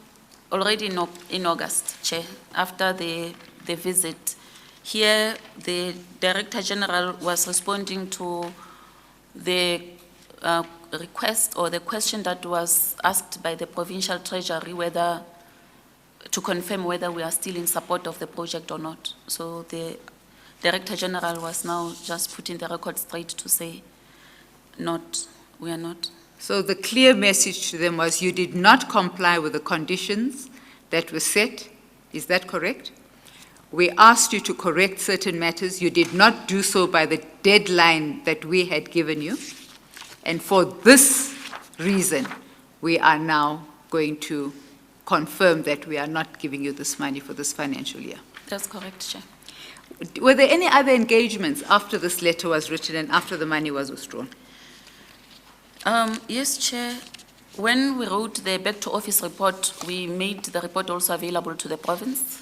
already in August, Chair, after the visit Here, the Director General was responding to the request or the question that was asked by the Provincial Treasury to confirm whether we are still in support of the project or not. So the Director General was now just putting the record straight to say, we are not. So the clear message to them was you did not comply with the conditions that were set. Is that correct? We asked you to correct certain matters. You did not do so by the deadline that we had given you. And for this reason, we are now going to confirm that we are not giving you this money for this financial year. That's correct, Chair. Were there any other engagements after this letter was written and after the money was withdrawn? Yes, Chair. When we wrote the back to office report, we made the report also available to the province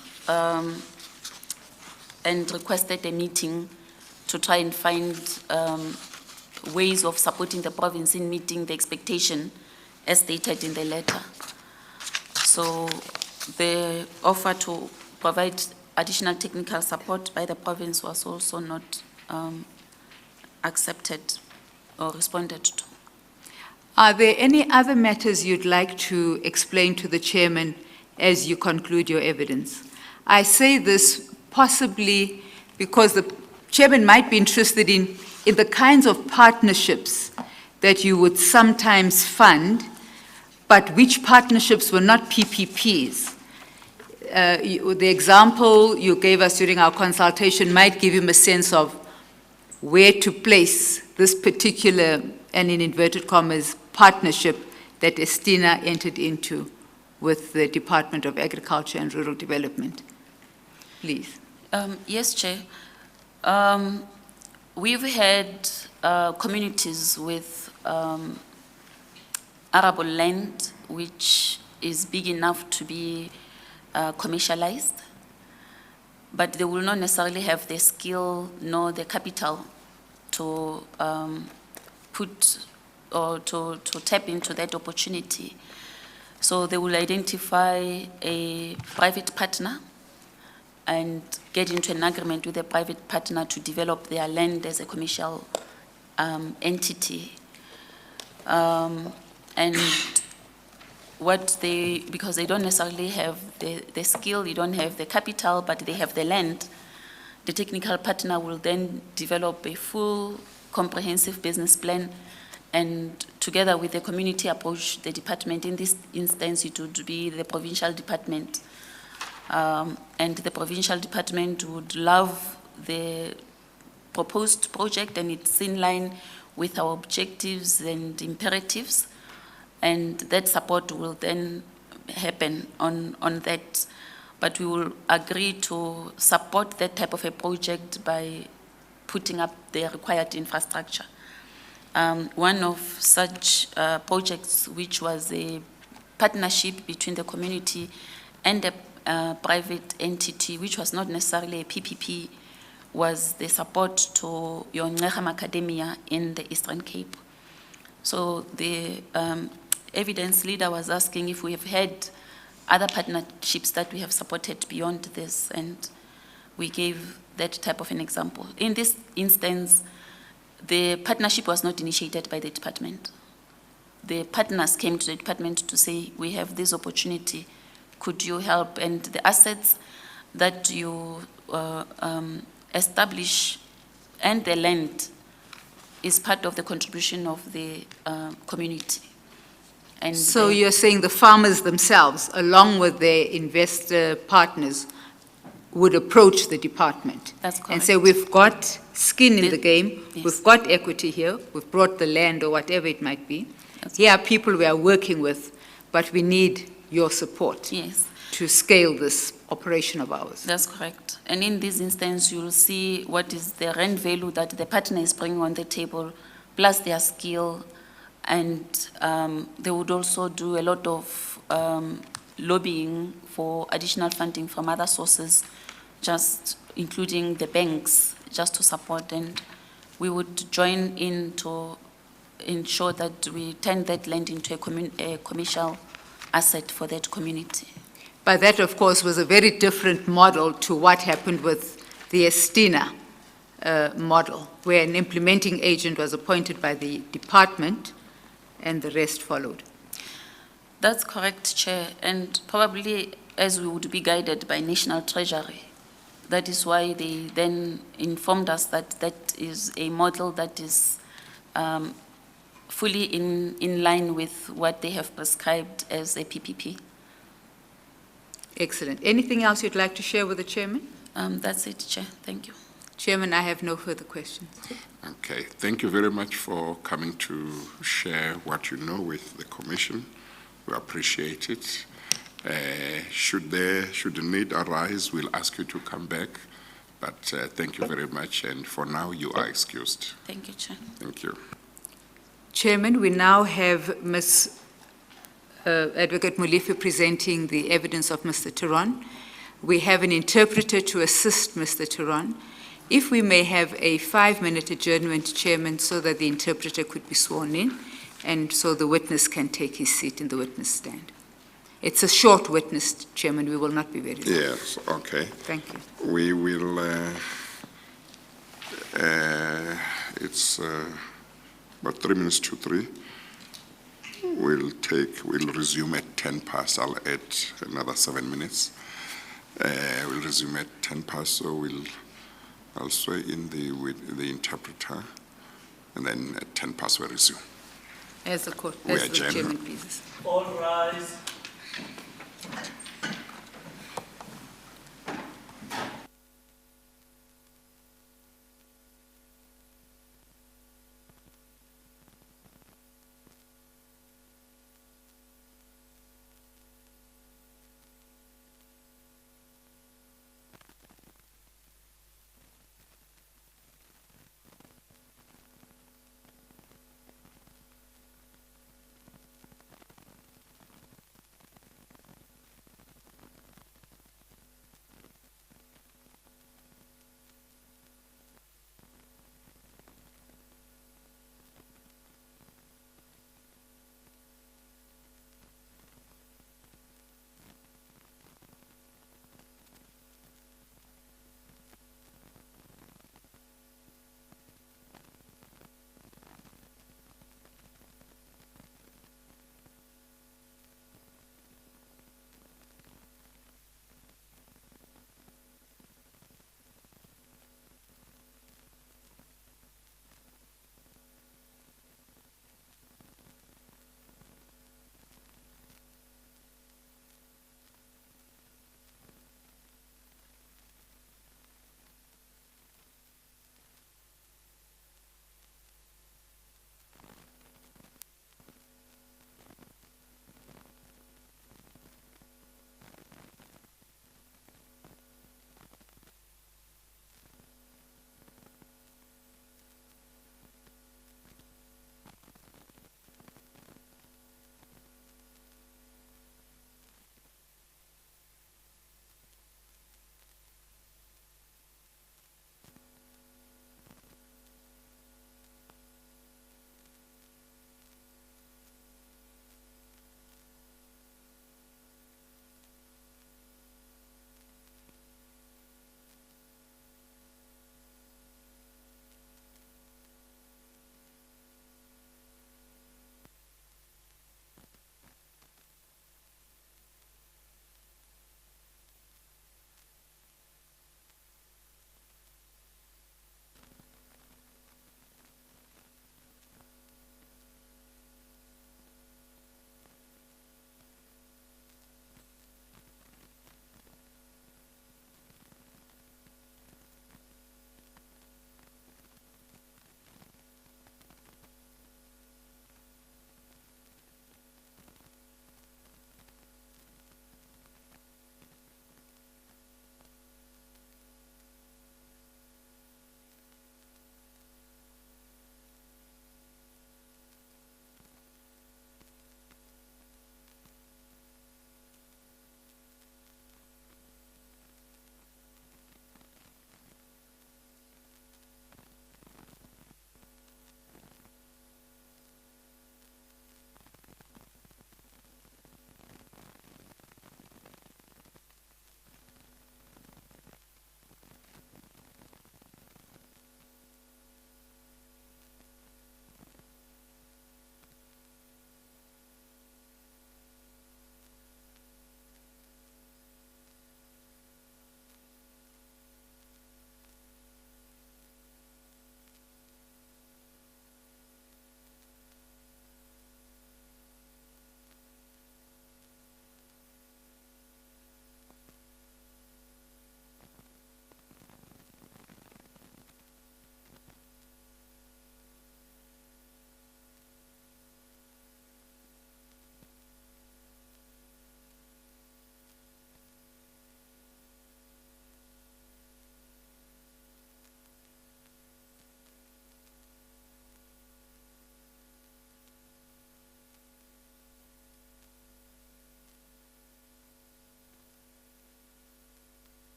and requested a meeting to try and find ways of supporting the province in meeting the expectation as stated in the letter. So the offer to provide additional technical support by the province was also not accepted or responded to. Are there any other matters you'd like to explain to the chairman as you conclude your evidence? I say this possibly because the chairman might be interested in the kinds of partnerships that you would sometimes fund, but which partnerships were not PPPs. The example you gave us during our consultation might give him a sense of where to place this particular, and in inverted commas, partnership that Esteana entered into with the Department of Agriculture and Rural Development. Please. Yes, Chair. We've had communities with arable land which is big enough to be commercialized, but they will not necessarily have the skill nor the capital to put or to tap into that opportunity. So they will identify a private partner and get into an agreement with a private partner to develop their land as a commercial entity. And because they don't necessarily have the skill, they don't have the capital, but they have the land, the technical partner will then develop a full comprehensive business plan, and together with the community approach, the department, in this instance it would be the provincial department, and the provincial department would love the proposed project and it's in line with our objectives and imperatives, and that support will then happen on that. But we will agree to support that type of a project by putting up the required infrastructure. One of such projects, which was a partnership between the community and a private entity, which was not necessarily a PPP, was the support to Yonreham Academia in the Eastern Cape. So the evidence leader was asking if we have had other partnerships that we have supported beyond this, and we gave that type of an example. In this instance, the partnership was not initiated by the department. The partners came to the department to say, we have this opportunity, could you help? And the assets that you establish and the land is part of the contribution of the community. And so you're saying the farmers themselves, along with their investor partners, would approach the department. That's correct. And say, we've got skin in the game, yes. We've got equity here, we've brought the land or whatever it might be. Here are people we are working with, but we need your support to scale this operation of ours. That's correct. And in this instance, you'll see what is the rent value that the partner is bringing on the table, plus their skill, and they would also do a lot of lobbying for additional funding from other sources, just including the banks, just to support, and we would join in to ensure that we turn that land into a commercial asset for that community. But that, of course, was a very different model to what happened with the Esteana model, where an implementing agent was appointed by the department and the rest followed. That's correct, Chair, and probably as we would be guided by National Treasury. That is why they then informed us that that is a model that is fully in line with what they have prescribed as a PPP. Excellent. Anything else you'd like to share with the chairman? That's it, Chair. Thank you. Chairman, I have no further questions. Okay, thank you very much for coming to share what you know with the Commission. We appreciate it. Should the need arise, we'll ask you to come back. But thank you very much, and for now, you are excused. Thank you, Chair. Thank you. Chairman, we now have Ms. Advocate Molefe presenting the evidence of Mr. Theron. We have an interpreter to assist Mr. Theron. If we may have a 5-minute adjournment, Chairman, so that the interpreter could be sworn in, and so the witness can take his seat in the witness stand. It's a short witness, Chairman. We will not be very long. Yes, okay. Thank you. We will, it's about 3 minutes to 3. We'll resume at 10 past. I'll add another 7 minutes. We'll resume at 10 past, so I'll swear in the interpreter, and then at 10 past we'll resume. As the court, We as the adjourn. chairman pleases. All rise.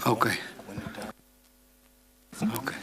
Okay. Okay.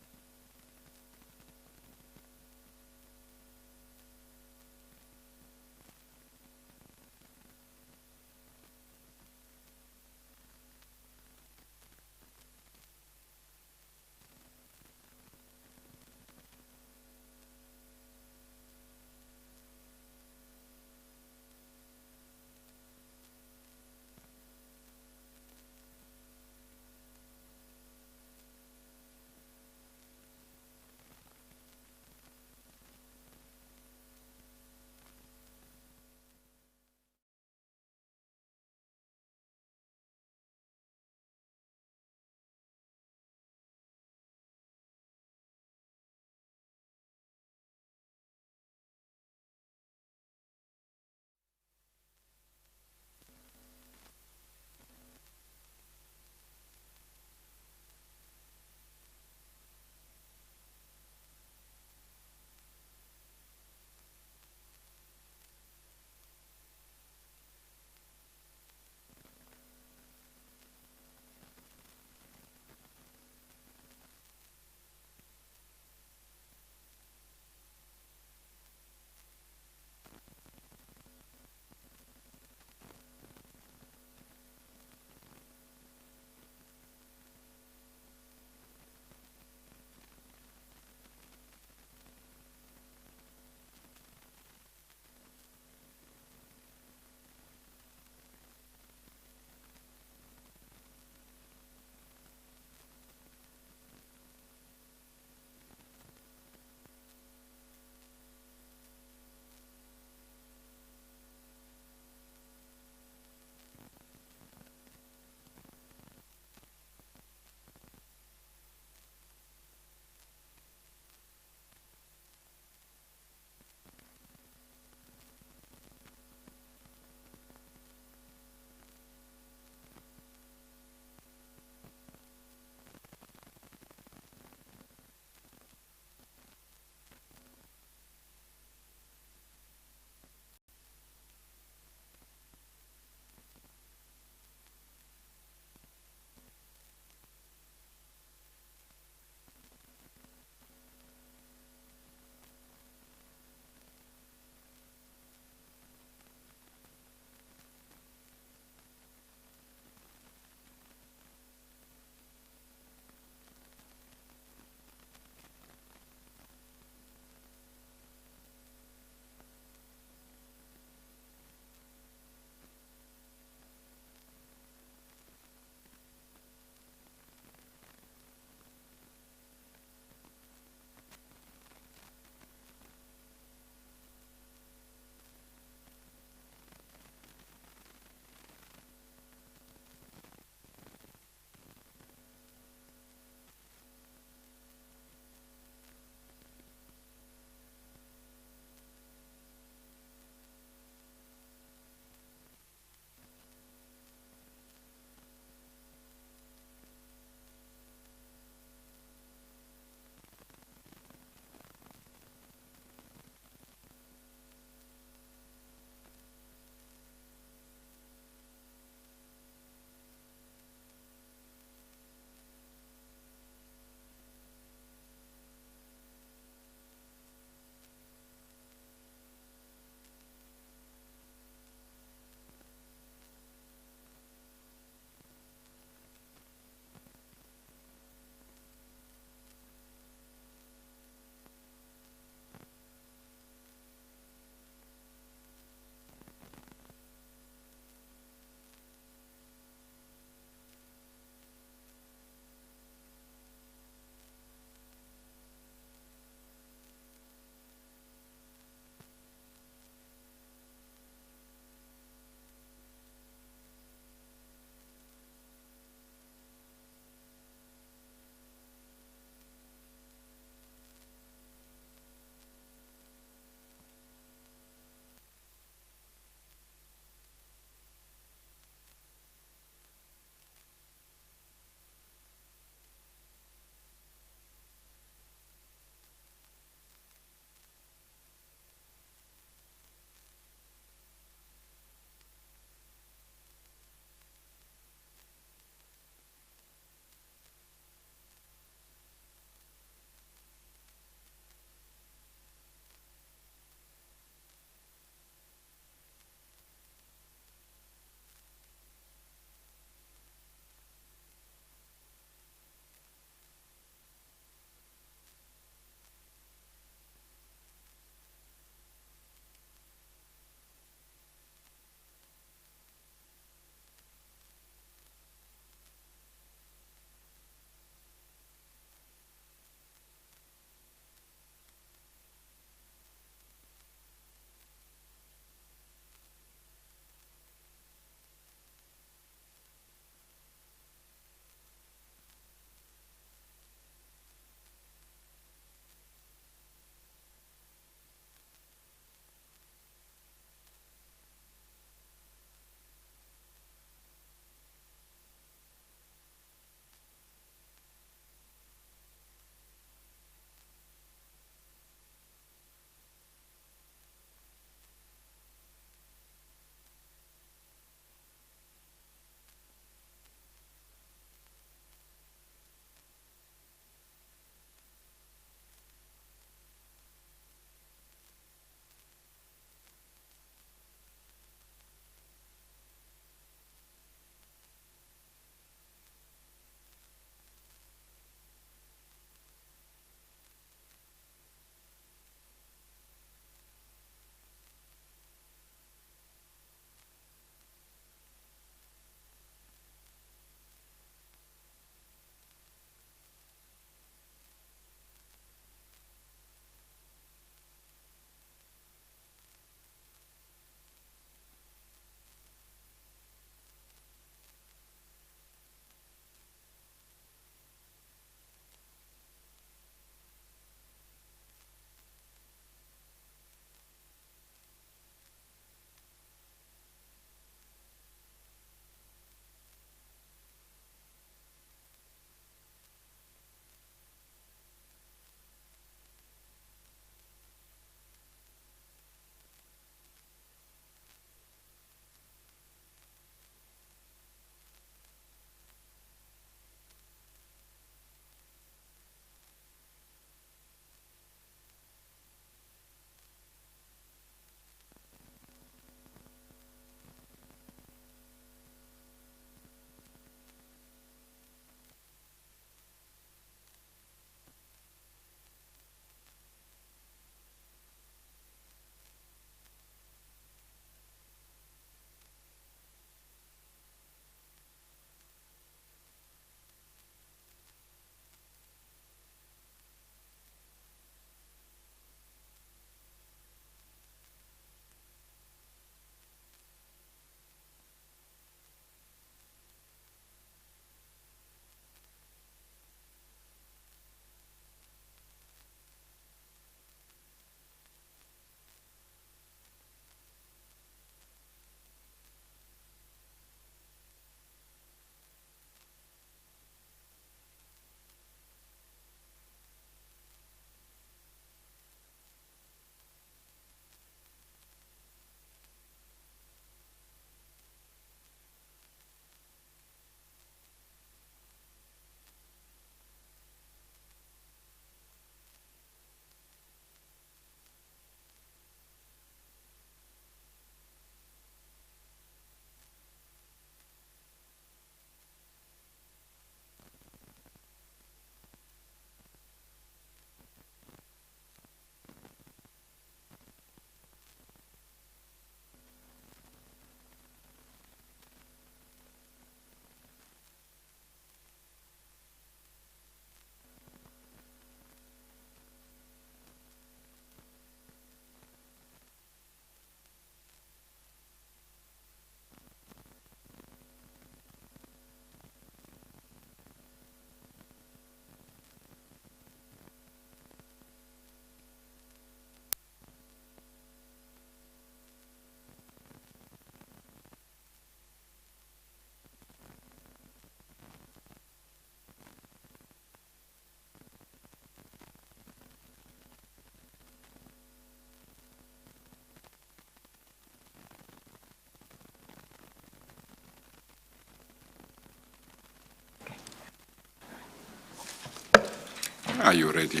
Are you ready?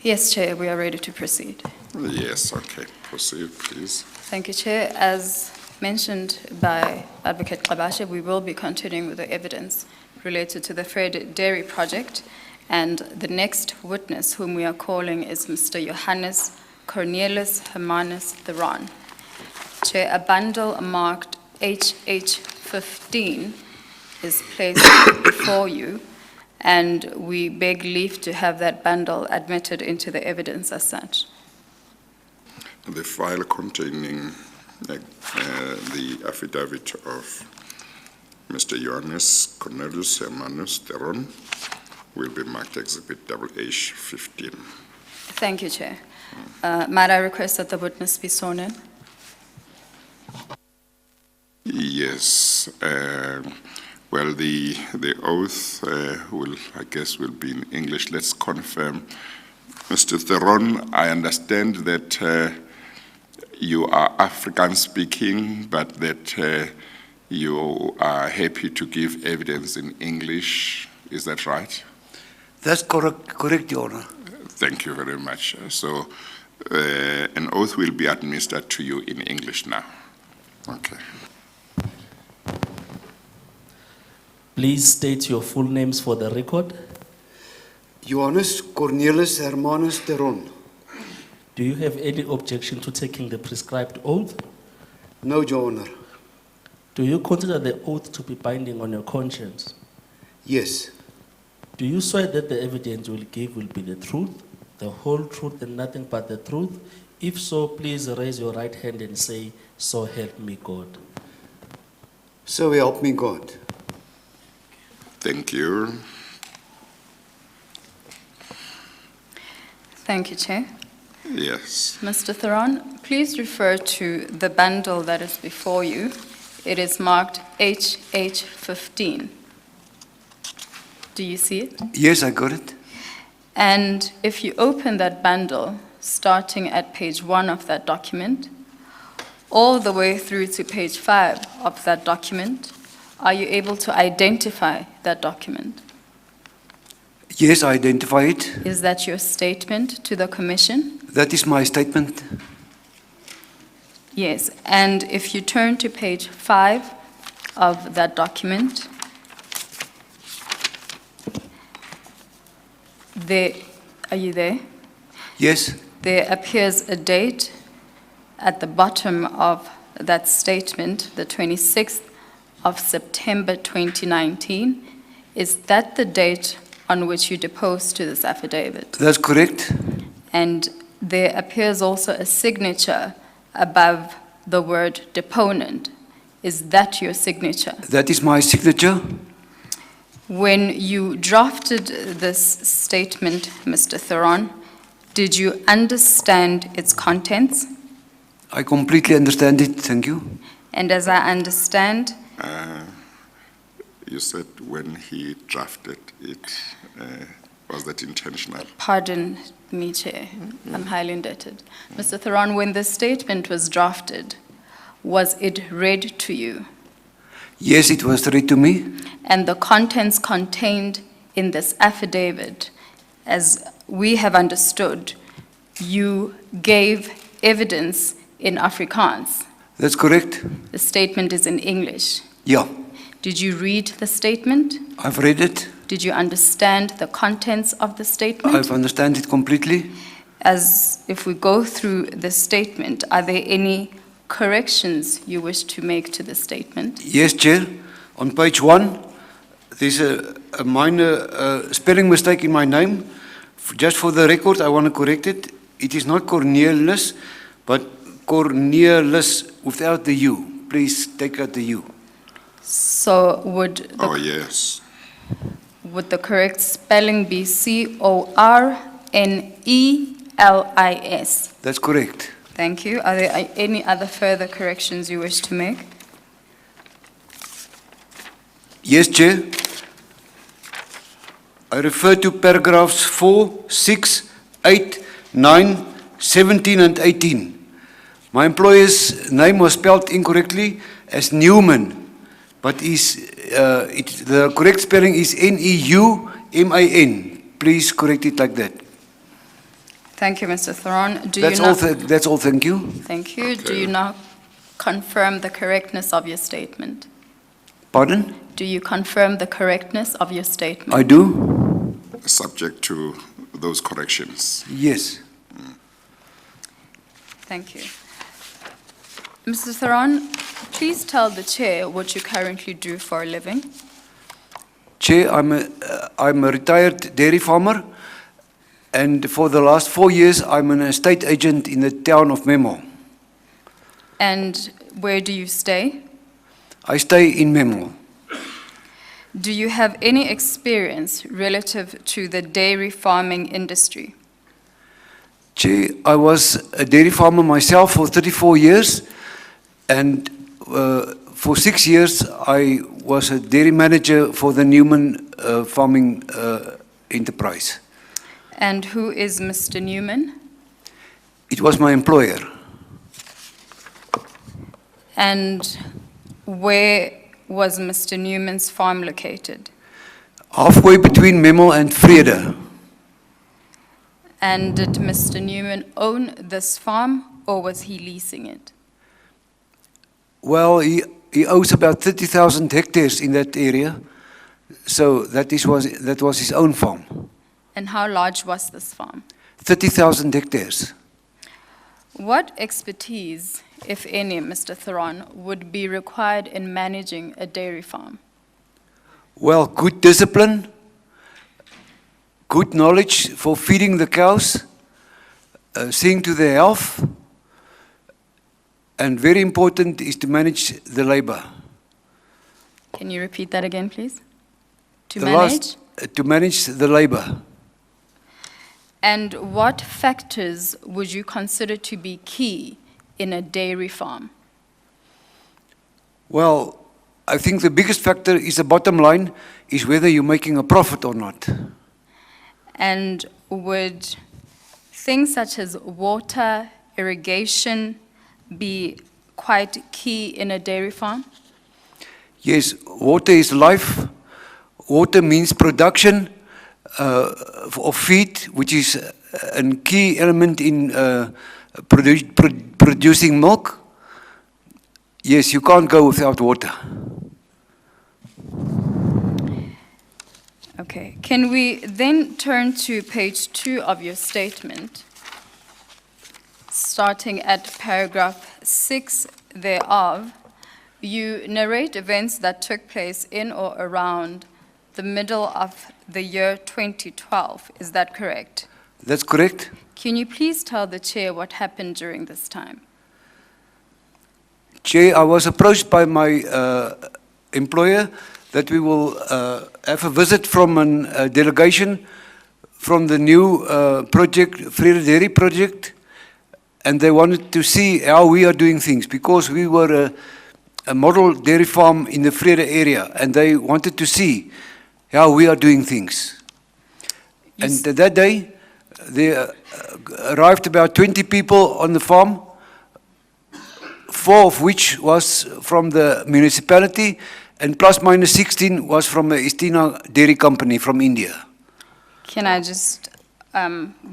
Yes, Chair, we are ready to proceed. Yes, okay. Proceed, please. Thank you, Chair. As mentioned by Advocate Kabashe, we will be continuing with the evidence related to the Fred Dairy Project. And the next witness whom we are calling is Mr. Johannes Cornelius Hermanus Theron. Chair, a bundle marked HH15 is placed before you, and we beg leave to have that bundle admitted into the evidence as such. The file containing the affidavit of Mr. Johannes Cornelius Hermanus Theron will be marked Exhibit HH15. Thank you, Chair. Might I request that the witness be sworn in? Yes. Well, the oath will be in English. Let's confirm. Mr. Theron, I understand that you are African speaking, but that you are happy to give evidence in English. Is that right? That's correct, Your Honor. Thank you very much. So an oath will be administered to you in English now. Okay. Please state your full names for the record. Johannes Cornelius Hermanus Theron. Do you have any objection to taking the prescribed oath? No, Your Honor. Do you consider the oath to be binding on your conscience? Yes. Do you swear that the evidence you will give will be the truth, the whole truth and nothing but the truth? If so, please raise your right hand and say, "So help me God." So help me God. Thank you. Thank you, Chair. Yes. Mr. Theron, please refer to the bundle that is before you. It is marked HH15. Do you see it? Yes, I got it. And if you open that bundle, starting at page 1 of that document, all the way through to page 5 of that document, are you able to identify that document? Yes, I identify it. Is that your statement to the Commission? That is my statement. Yes, and if you turn to page 5 of that document, are you there? Yes. There appears a date at the bottom of that statement, the 26th of September 2019. Is that the date on which you deposed to this affidavit? That's correct. And there appears also a signature above the word deponent. Is that your signature? That is my signature. When you drafted this statement, Mr. Theron, did you understand its contents? I completely understand it. Thank you. And as I understand, You said when he drafted it, was that intentional? pardon me, Chair, I'm highly indebted. Mr. Theron, when this statement was drafted, was it read to you? Yes, it was read to me. And the contents contained in this affidavit, as we have understood, you gave evidence in Afrikaans. That's correct. The statement is in English. Yeah, Did you read the statement? I've read it. Did you understand the contents of the statement? I've understand it completely. As if we go through the statement, are there any corrections you wish to make to the statement? Yes, Chair. On page 1, there's a minor spelling mistake in my name. Just for the record, I want to correct it. It is not Cornelius, but Cornelius without the U. Please take out the U. So would Oh, yes. the correct spelling be Cornelis? That's correct. Thank you. Are there any other further corrections you wish to make? Yes, Chair. I refer to paragraphs 4, 6, 8, 9, 17 and 18. My employer's name was spelled incorrectly as Newman, but the correct spelling is Neumann. please correct it like that. Thank you, Mr. Theron. Do That's you all, now, that's all, thank you. thank you. Do you now confirm the correctness of your statement? Pardon? Do you confirm the correctness of your statement? I do? Subject to those corrections. Yes. Thank you. Mr. Theron, please tell the chair what you currently do for a living. Chair, I'm a retired dairy farmer, and for the last 4 years, I'm an estate agent in the town of Memo. And where do you stay? I stay in Memo. Do you have any experience relative to the dairy farming industry? Chair, I was a dairy farmer myself for 34 years, and for 6 years, I was a dairy manager for the Newman farming enterprise. And who is Mr. Newman? It was my employer. And where was Mr. Newman's farm located? Halfway between Memo and Vrede. And did Mr. Newman own this farm, or was he leasing it? Well, he owns about 30,000 hectares in that area, so that was his own farm. And how large was this farm? 30,000 hectares. What expertise, if any, Mr. Theron, would be required in managing a dairy farm? Well, good discipline, good knowledge for feeding the cows, seeing to their health, and very important is to manage the labor. Can you repeat that again, please? To The manage? to manage the labor. And what factors would you consider to be key in a dairy farm? Well, I think the biggest factor is the bottom line, is whether you're making a profit or not. And would things such as water, irrigation be quite key in a dairy farm? Yes, water is life. Water means production of feed, which is a key element in producing milk. Yes, you can't go without water. Okay, can we then turn to page 2 of your statement, starting at paragraph 6 thereof. You narrate events that took place in or around the middle of the year 2012. Is that correct? That's correct. Can you please tell the chair what happened during this time? Chair, I was approached by my employer that we will have a visit from a delegation from the new project, Vrede Dairy project, and they wanted to see how we are doing things, because we were a model dairy farm in the Vrede area, and they wanted to see how we are doing things. And that day, there arrived about 20 people on the farm, 4 of which was from the municipality, and plus minus 16 was from the Esteana dairy company from India. Can I just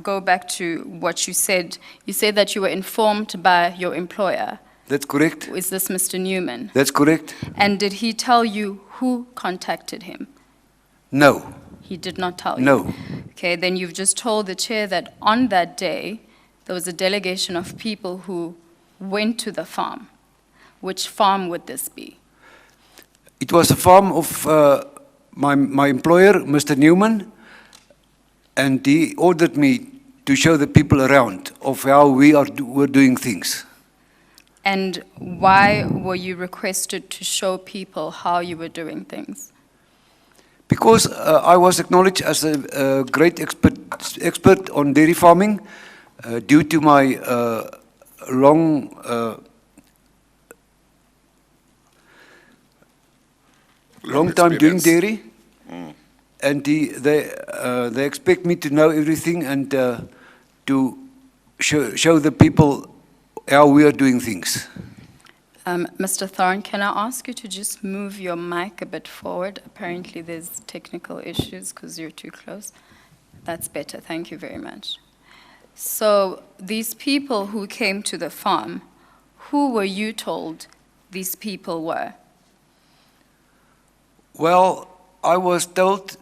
go back to what you said? You said that you were informed by your employer. That's correct. Is this Mr. Newman? That's correct. And did he tell you who contacted him? No. He did not tell you? No. Okay, then you've just told the chair that on that day, there was a delegation of people who went to the farm. Which farm would this be? It was a farm of my employer, Mr. Newman, and he ordered me to show the people around of how we're doing things. And why were you requested to show people how you were doing things? Because I was acknowledged as a great expert on dairy farming due to my long time doing experience. dairy, and they expect me to know everything and to show the people how we are doing things. Mr. Thorne, can I ask you to just move your mic a bit forward? Apparently there's technical issues because you're too close. That's better, thank you very much. So these people who came to the farm, who were you told these people were? Well, I was told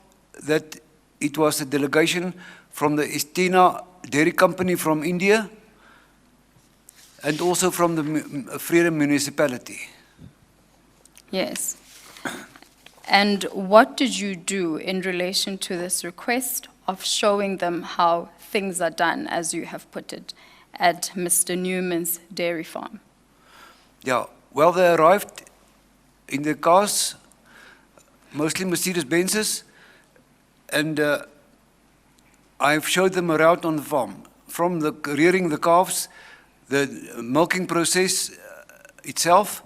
that it was a delegation from the Esteana Dairy Company from India and also from the Freedom Municipality. Yes. And what did you do in relation to this request of showing them how things are done, as you have put it, at Mr. Newman's dairy farm? Yeah, well, they arrived in the cars, mostly Mercedes-Benzes, and I've showed them around on the farm, from the rearing the calves, the milking process itself,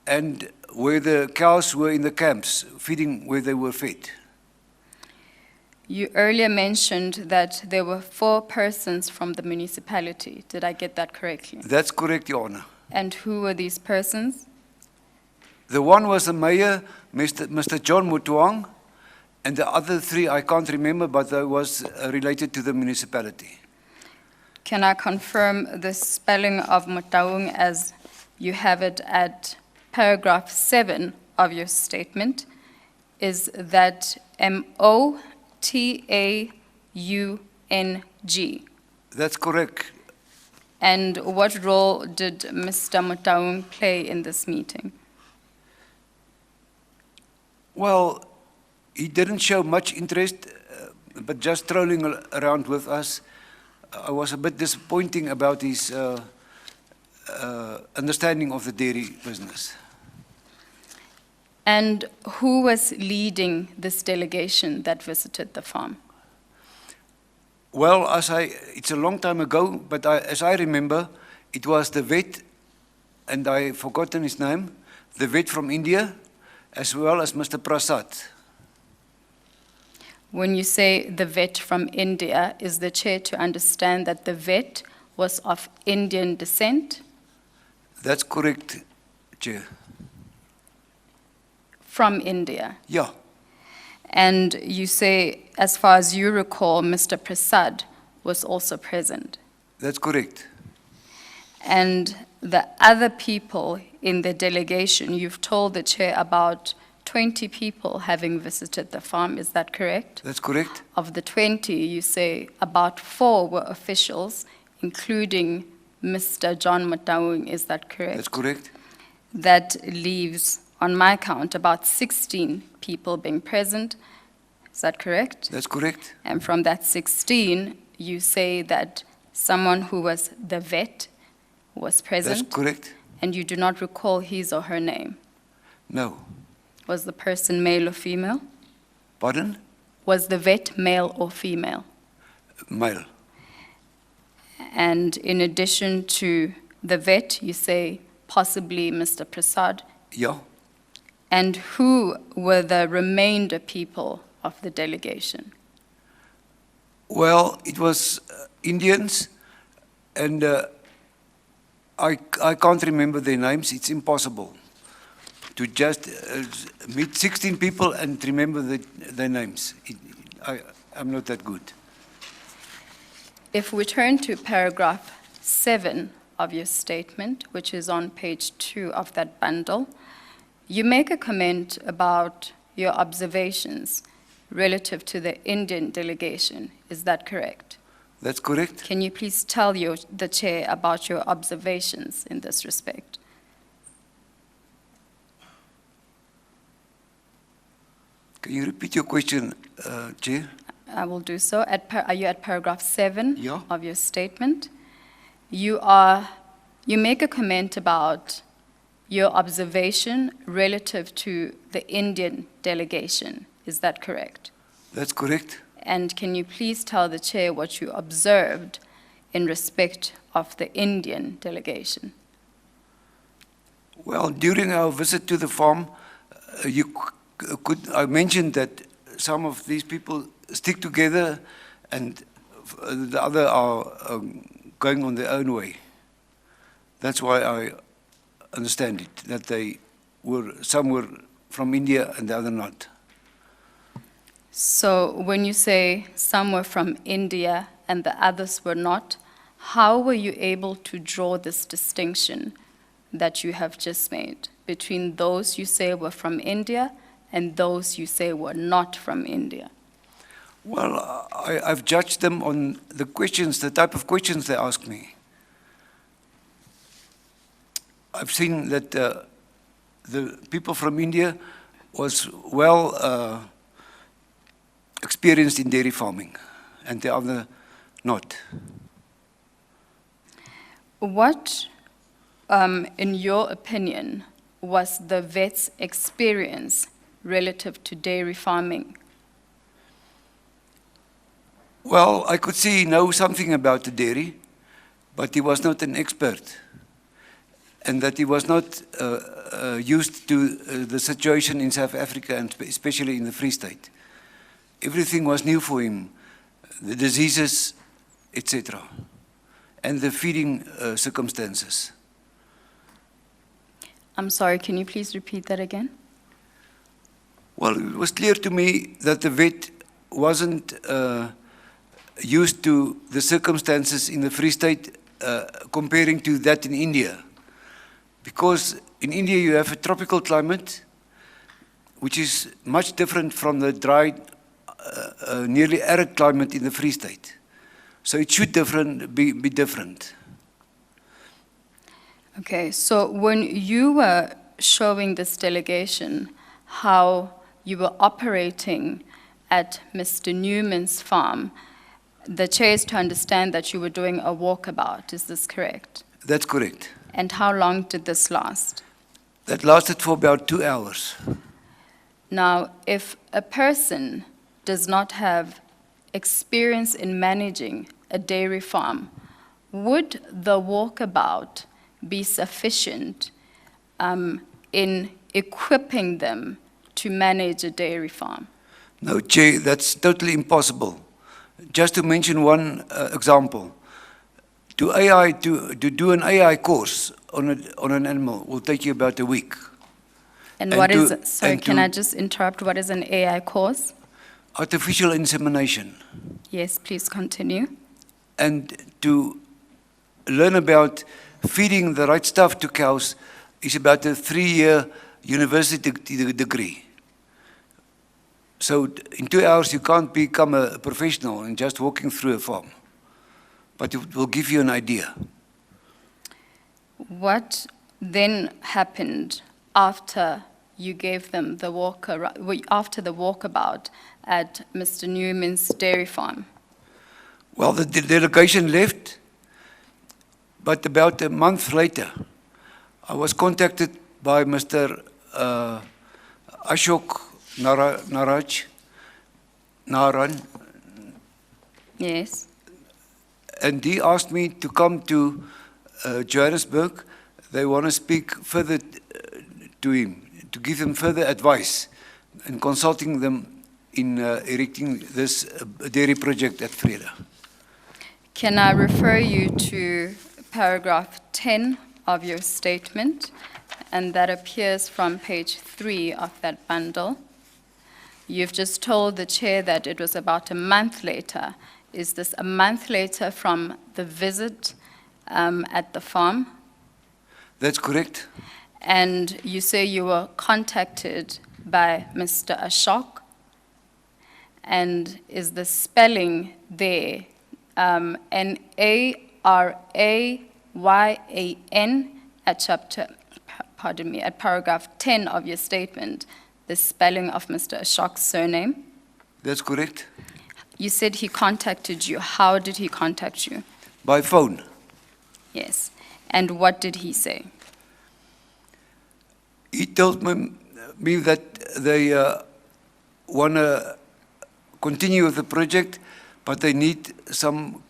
and where the cows were in the camps, feeding where they were fed. You earlier mentioned that there were 4 persons from the municipality. Did I get that correctly? That's correct, Your Honor. And who were these persons? The one was the mayor, Mr. John Motown, and the other 3 I can't remember, but they was related to the municipality. Can I confirm the spelling of Motaung as you have it at paragraph 7 of your statement? Is that Motaung? That's correct. And what role did Mr. Motaung play in this meeting? Well, he didn't show much interest, but just strolling around with us. I was a bit disappointing about his understanding of the dairy business. And who was leading this delegation that visited the farm? Well, it's a long time ago, but as I remember, it was the vet, and I've forgotten his name, the vet from India, as well as Mr. Prasad. When you say the vet from India, is the chair to understand that the vet was of Indian descent? That's correct, Chair. From India? Yeah, And you say, as far as you recall, Mr. Prasad was also present. that's correct. And the other people in the delegation, you've told the chair about 20 people having visited the farm, is that correct? That's correct. Of the 20, you say about 4 were officials, including Mr. John Motaung, is that correct? That's correct. That leaves, on my count, about 16 people being present, is that correct? That's correct. And from that 16, you say that someone who was the vet was present? That's correct. And you do not recall his or her name? No. Was the person male or female? Pardon? Was the vet male or female? Male. And in addition to the vet, you say possibly Mr. Prasad. Yeah. And who were the remainder people of the delegation? Well, it was Indians, and I can't remember their names. It's impossible to just meet 16 people and remember their names. I'm not that good. If we turn to paragraph 7 of your statement, which is on page 2 of that bundle, you make a comment about your observations relative to the Indian delegation. Is that correct? That's correct. Can you please tell the chair about your observations in this respect? Can you repeat your question, Chair? I will do so. Are you at paragraph 7 Yeah. of your statement? You make a comment about your observation relative to the Indian delegation. Is that correct? That's correct. And can you please tell the chair what you observed in respect of the Indian delegation? Well, during our visit to the farm, I mentioned that some of these people stick together and the other are going on their own way. That's why I understand it, that some were from India and the other not. So when you say some were from India and the others were not, how were you able to draw this distinction that you have just made between those you say were from India and those you say were not from India? Well, I've judged them on the questions, the type of questions they ask me. I've seen that the people from India was well experienced in dairy farming, and the other not. What, in your opinion, was the vet's experience relative to dairy farming? Well, I could see he knows something about the dairy, but he was not an expert, and that he was not used to the situation in South Africa, and especially in the Free State. Everything was new for him, the diseases, etc., and the feeding circumstances. I'm sorry, can you please repeat that again? Well, it was clear to me that the vet wasn't used to the circumstances in the Free State comparing to that in India. Because in India you have a tropical climate, which is much different from the dry, nearly arid climate in the Free State. So it should be different. Okay, so when you were showing this delegation how you were operating at Mr. Newman's farm, the chair is to understand that you were doing a walkabout, is this correct? That's correct. And how long did this last? That lasted for about 2 hours. Now, if a person does not have experience in managing a dairy farm, would the walkabout be sufficient in equipping them to manage a dairy farm? No, Chair, that's totally impossible. Just to mention one example, to do an AI course on an animal will take you about a week. And And what is, to- sorry, and can to- I just interrupt? What is an AI course? Artificial insemination, Yes, please continue. and to learn about feeding the right stuff to cows is about a 3-year university degree. So in 2 hours you can't become a professional in just walking through a farm, but it will give you an idea. What then happened after you gave them the after the walkabout at Mr. Newman's dairy farm? Well, the delegation left, but about a month later, I was contacted by Mr. Ashok Naran, Yes. and he asked me to come to Johannesburg. They want to speak further to him, to give him further advice and consulting them in erecting this dairy project at Vrede. Can I refer you to paragraph 10 of your statement, and that appears from page 3 of that bundle. You've just told the chair that it was about a month later. Is this a month later from the visit at the farm? That's correct. And you say you were contacted by Mr. Ashok, and is the spelling there N-A-R-A-Y-A-N at paragraph 10 of your statement, the spelling of Mr. Ashok's surname? That's correct. You said he contacted you. How did he contact you? By phone. Yes. And what did he say? He told me that they want to continue with the project, but they need some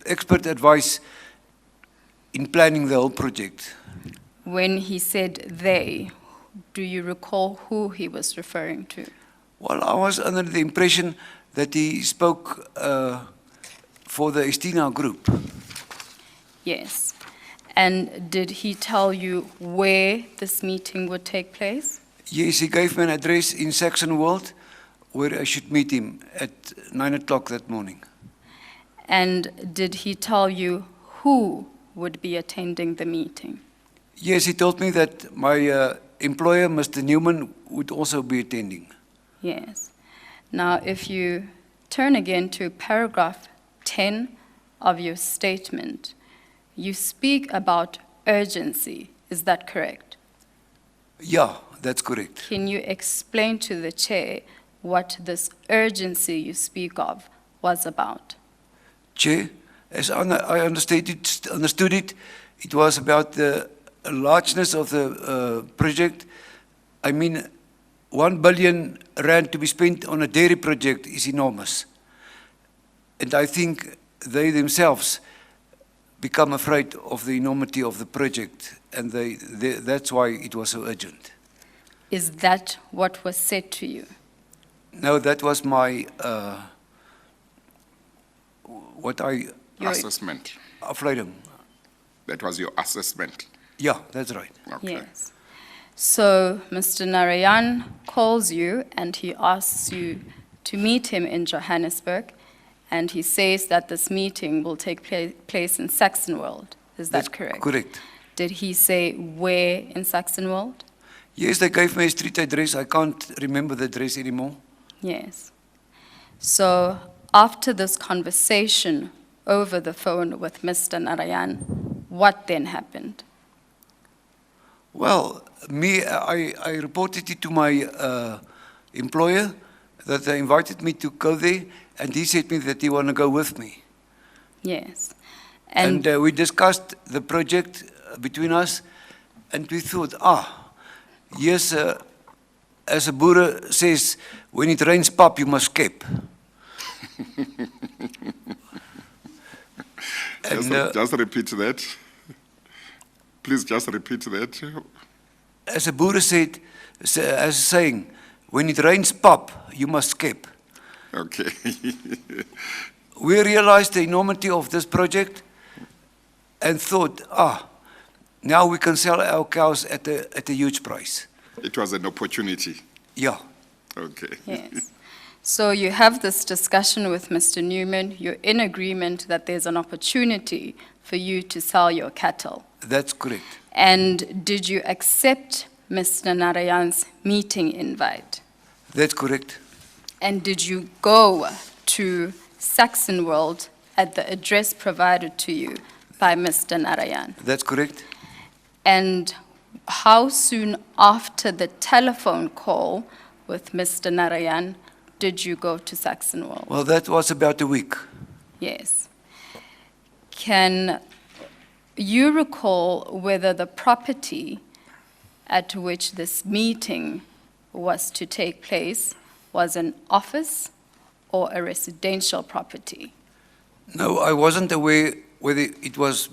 expert advice in planning the whole project. When he said they, do you recall who he was referring to? Well, I was under the impression that he spoke for the Esteana group. Yes. And did he tell you where this meeting would take place? Yes, he gave me an address in Saxon World where I should meet him at 9 o'clock that morning. And did he tell you who would be attending the meeting? Yes, he told me that my employer, Mr. Newman, would also be attending. Yes. Now, if you turn again to paragraph 10 of your statement, you speak about urgency. Is that correct? Yeah, that's correct. Can you explain to the chair what this urgency you speak of was about? Chair, as I understood it, it was about the largeness of the project. I mean, 1 billion rand to be spent on a dairy project is enormous. And I think they themselves become afraid of the enormity of the project, and that's why it was so urgent. Is that what was said to you? No, that was my, Your- Assessment. afleiding. That was your assessment. Yeah, that's right. Okay. Yes. So Mr. Narayan calls you and he asks you to meet him in Johannesburg, and he says that this meeting will take place in Saxonwold. Is that That's correct? correct. Did he say where in Saxonwold? Yes, they gave me a street address. I can't remember the address anymore. Yes. So after this conversation over the phone with Mr. Narayan, what then happened? Well, I reported it to my employer that they invited me to go there, and he said me that he want to go with me. Yes. And we discussed the project between us, and we thought, yes, as a boer says, when it rains pap, you must skep. Just repeat that. Please just repeat that. As a boer said, as a saying, when it rains pap, you must skep. Okay. We realized the enormity of this project and thought, now we can sell our cows at a huge price. It was an opportunity. Yeah. Okay. Yes. So you have this discussion with Mr. Newman. You're in agreement that there's an opportunity for you to sell your cattle. That's correct. And did you accept Mr. Narayan's meeting invite? That's correct. And did you go to Saxonwold at the address provided to you by Mr. Narayan? That's correct. And how soon after the telephone call with Mr. Narayan did you go to Saxonwold? Well, that was about a week. Yes. Can you recall whether the property at which this meeting was to take place was an office or a residential property? No, I wasn't aware whether it was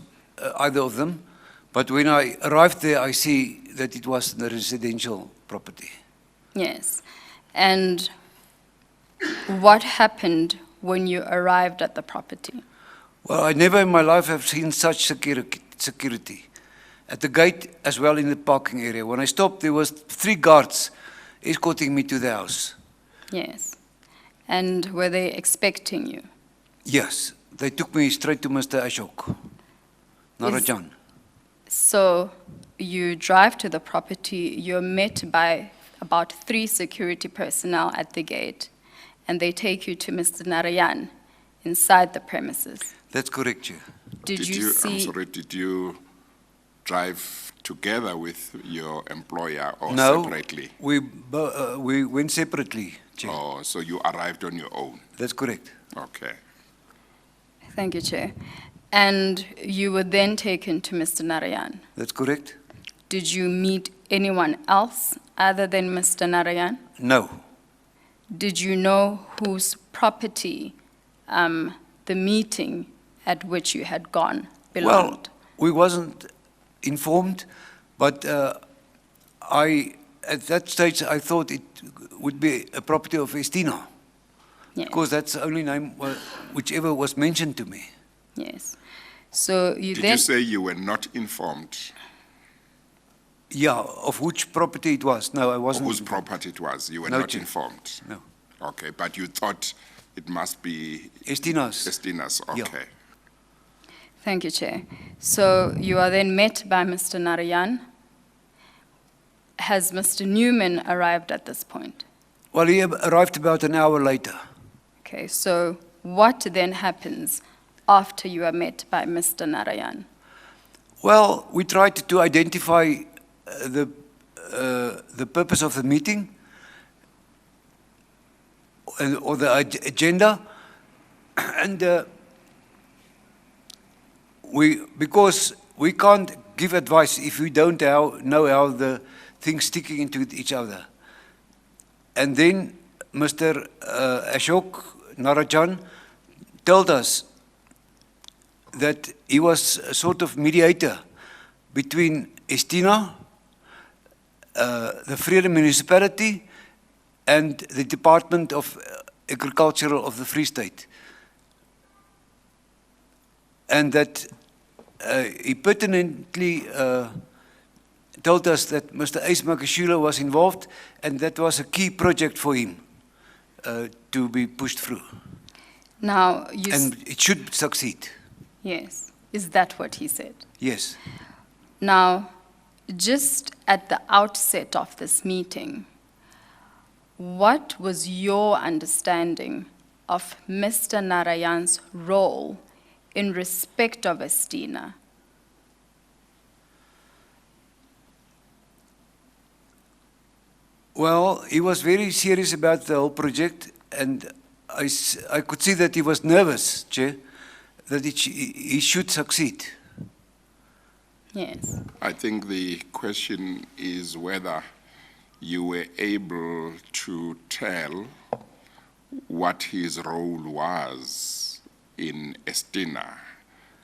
either of them, but when I arrived there, I see that it was the residential property. Yes. And what happened when you arrived at the property? Well, I never in my life have seen such security. At the gate as well in the parking area. When I stopped, there was 3 guards escorting me to the house. Yes. And were they expecting you? Yes, they took me straight to Mr. Ashok, Narajan. So you drive to the property, you're met by about 3 security personnel at the gate, and they take you to Mr. Narayan inside the premises. That's correct, Chair. Did you see? I'm sorry, did you drive together with your employer or No, separately? we went separately, Chair. Oh, so you arrived on your own? That's correct. Okay. Thank you, Chair. And you were then taken to Mr. Narayan. That's correct. Did you meet anyone else other than Mr. Narayan? No. Did you know whose property the meeting at which you had gone belonged? Well, we wasn't informed, but at that stage I thought it would be a property of Esteana, Yes. because that's the only name whichever was mentioned to me. Yes. So you Did then. you say you were not informed Yeah, of which property it was. No, I of wasn't. whose property it was? You were No, not Chair. informed? No. Okay, but you thought it must be Esteana's. Esteana's, Yeah. okay. Thank you, Chair. So you are then met by Mr. Narayan. Has Mr. Newman arrived at this point? Well, he arrived about an hour later. Okay, so what then happens after you are met by Mr. Narayan? Well, we tried to identify the purpose of the meeting or the agenda, and because we can't give advice if we don't know how the things sticking into each other. And then Mr. Ashok Narajan told us that he was a sort of mediator between Esteana, the Vrede Municipality, and the Department of Agriculture of the Free State. And that he pertinently told us that Mr. Ace Makashula was involved, and that was a key project for him to be pushed through. Now, And it should succeed. yes, is that what he said? Yes. Now, just at the outset of this meeting, what was your understanding of Mr. Narayan's role in respect of Esteana? Well, he was very serious about the whole project, and I could see that he was nervous, Chair, that he should succeed. Yes. I think the question is whether you were able to tell what his role was in Esteana,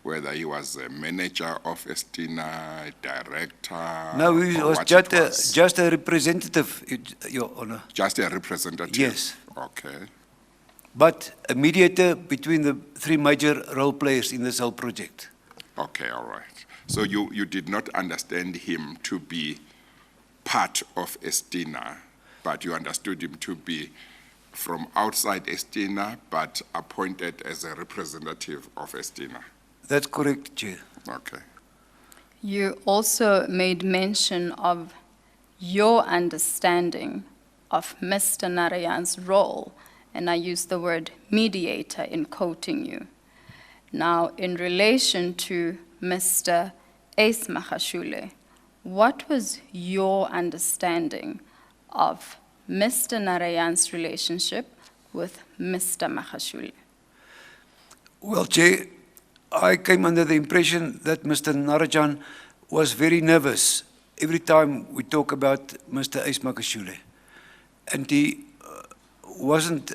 whether he was a manager of Esteana, a director. No, he or was what it was. just a representative, Your Honor. Just a representative? Yes. Okay. But a mediator between the three major role players in this whole project. Okay, all right. So you did not understand him to be part of Esteana, but you understood him to be from outside Esteana, but appointed as a representative of Esteana. That's correct, Chair. Okay. You also made mention of your understanding of Mr. Narayan's role, and I use the word mediator in quoting you. Now, in relation to Mr. Ace Makashule, what was your understanding of Mr. Narayan's relationship with Mr. Makashule? Well, Chair, I came under the impression that Mr. Narajan was very nervous every time we talk about Mr. Ace Makashule. And he wasn't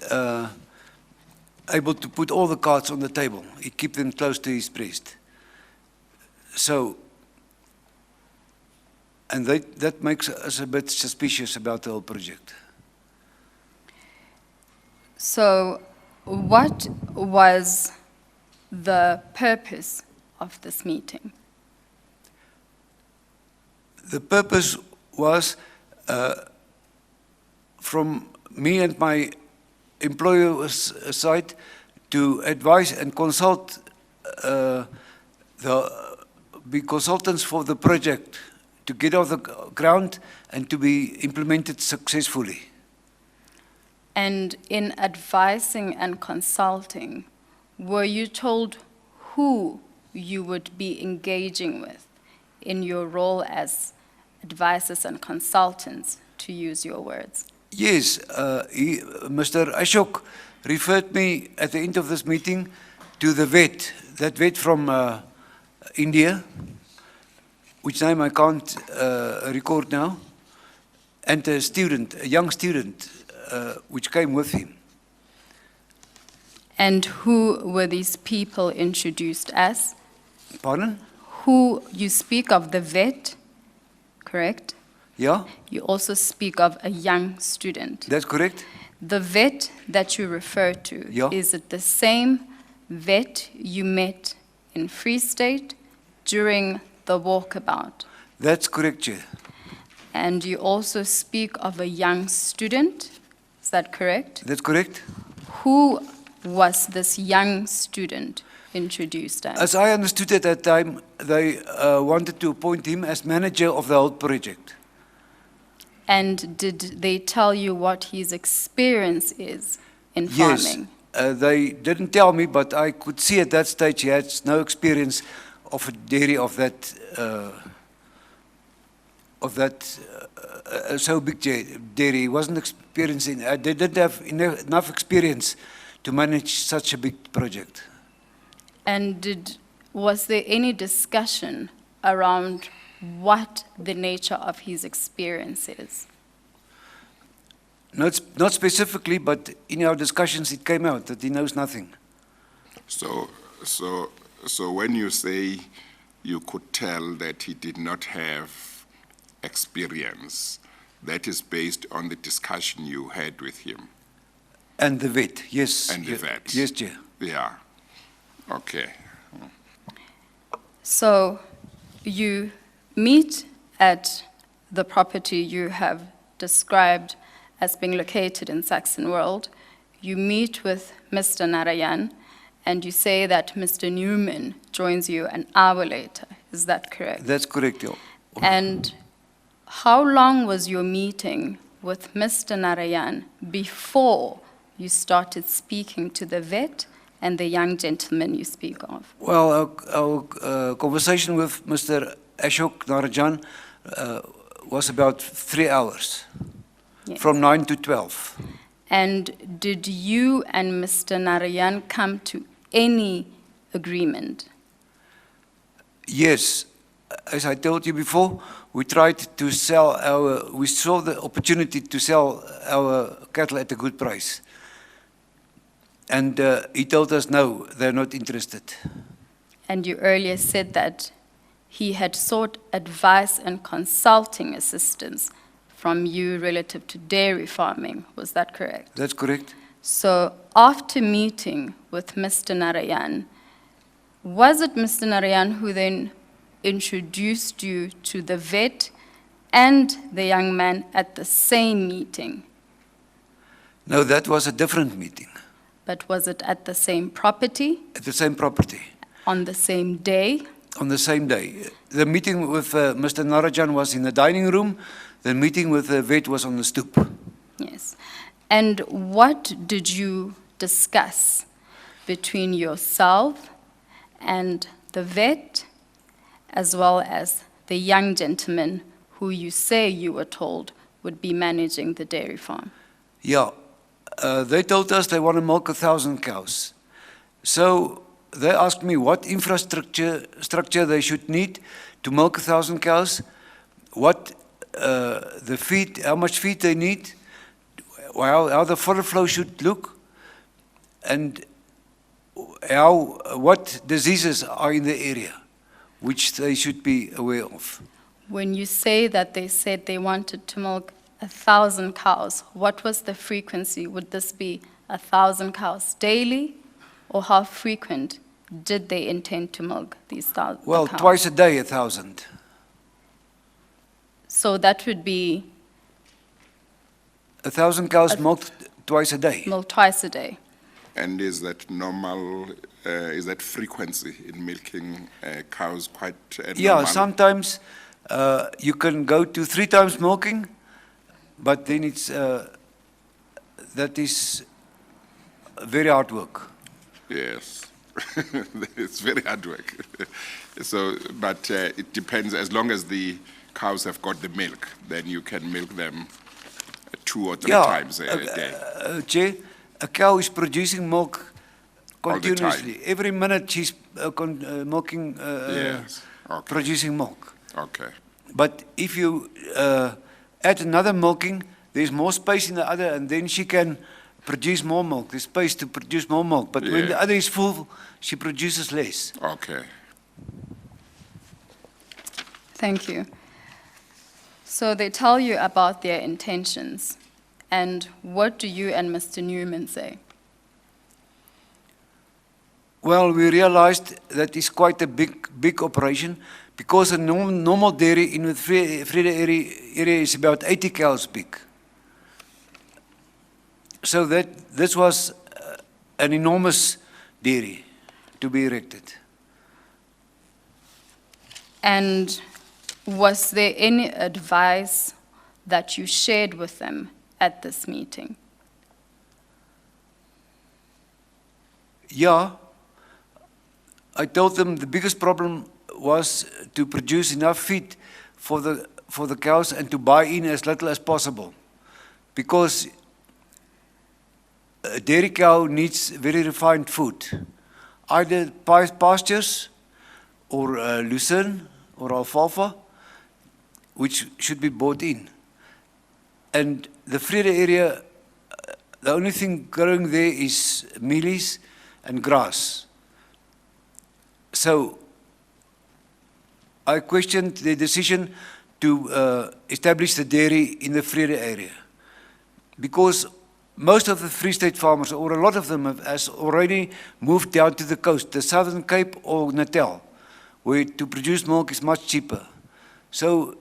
able to put all the cards on the table. He kept them close to his breast. So, and that makes us a bit suspicious about the whole project. So, what was the purpose of this meeting? The purpose was, from me and my employer's side, to advise and consult be consultants for the project to get off the ground and to be implemented successfully. And in advising and consulting, were you told who you would be engaging with in your role as advisors and consultants, to use your words? Yes, Mr. Ashok referred me at the end of this meeting to the vet, that vet from India, which name I can't record now, and a student, a young student, which came with him. And who were these people introduced as? Pardon? Who, you speak of the vet, correct? Yeah, You also speak of a young student. that's correct. The vet that you refer to, Yeah. is it the same vet you met in Free State during the walkabout? That's correct, Chair. And you also speak of a young student? Is that correct? That's correct? Who was this young student introduced as? As I understood at that time, they wanted to appoint him as manager of the whole project. And did they tell you what his experience is in Yes, farming? they didn't tell me, but I could see at that stage he had no experience of a dairy of that so big dairy. He wasn't experiencing. They didn't have enough experience to manage such a big project. And was there any discussion around what the nature of his experience is? Not specifically, but in our discussions it came out that he knows nothing. So when you say you could tell that he did not have experience, that is based on the discussion you had with him? And the vet, yes. And the vet. Yes, Chair. Yeah, okay. So you meet at the property you have described as being located in Saxon World. You meet with Mr. Narayan, and you say that Mr. Newman joins you an hour later. Is that correct? That's correct, yeah. And how long was your meeting with Mr. Narayan before you started speaking to the vet and the young gentleman you speak of? Well, our conversation with Mr. Ashok Narajan was about 3 hours, Yes. from 9 to 12. And did you and Mr. Narayan come to any agreement? Yes, as I told you before, we tried to we saw the opportunity to sell our cattle at a good price. And he told us, no, they're not interested. And you earlier said that he had sought advice and consulting assistance from you relative to dairy farming. Was that correct? That's correct. So after meeting with Mr. Narayan, was it Mr. Narayan who then introduced you to the vet and the young man at the same meeting? No, that was a different meeting, But was it at the same property, at the same property, on the same day? on the same day. The meeting with Mr. Narajan was in the dining room. The meeting with the vet was on the stoop. Yes. And what did you discuss between yourself and the vet, as well as the young gentleman who you say you were told would be managing the dairy farm? Yeah, they told us they want to milk 1,000 cows. So they asked me what structure they should need to milk 1,000 cows, what the feed, how much feed they need, how the fodder flow should look, and what diseases are in the area, which they should be aware of. When you say that they said they wanted to milk 1,000 cows, what was the frequency? Would this be 1,000 cows daily, or how frequent did they intend to milk these 1,000 Well, cows? twice a day, 1,000. So that would be 1,000 cows milked twice a day. milked twice a day. And is that normal, is that frequency in milking cows quite Yeah, normal? sometimes you can go to 3 times milking, but then that is very hard work. Yes, it's very hard work. So, but it depends, as long as the cows have got the milk, then you can milk them 2 or 3 times a day. Chair, a cow is producing milk All the time. continuously. Every minute she's milking, Yes, okay, producing milk. okay. But if you add another milking, there's more space in the other, and then she can produce more milk. There's space to produce more milk. But when the Yeah. other is full, she produces less. Okay. Thank you. So they tell you about their intentions. And what do you and Mr. Newman say? Well, we realized that it's quite a big operation, because a normal dairy in the Vrede area is about 80 cows big. so that this was an enormous dairy to be erected. And was there any advice that you shared with them at this meeting? Yeah, I told them the biggest problem was to produce enough feed for the cows and to buy in as little as possible, because a dairy cow needs very refined food, either pastures or lucerne or alfalfa, which should be bought in. And the Vrede area, the only thing growing there is mealies and grass. So I questioned the decision to establish the dairy in the Vrede area, because most of the Free State farmers, or a lot of them, has already moved down to the coast, the Southern Cape or Natal, where to produce milk is much cheaper. So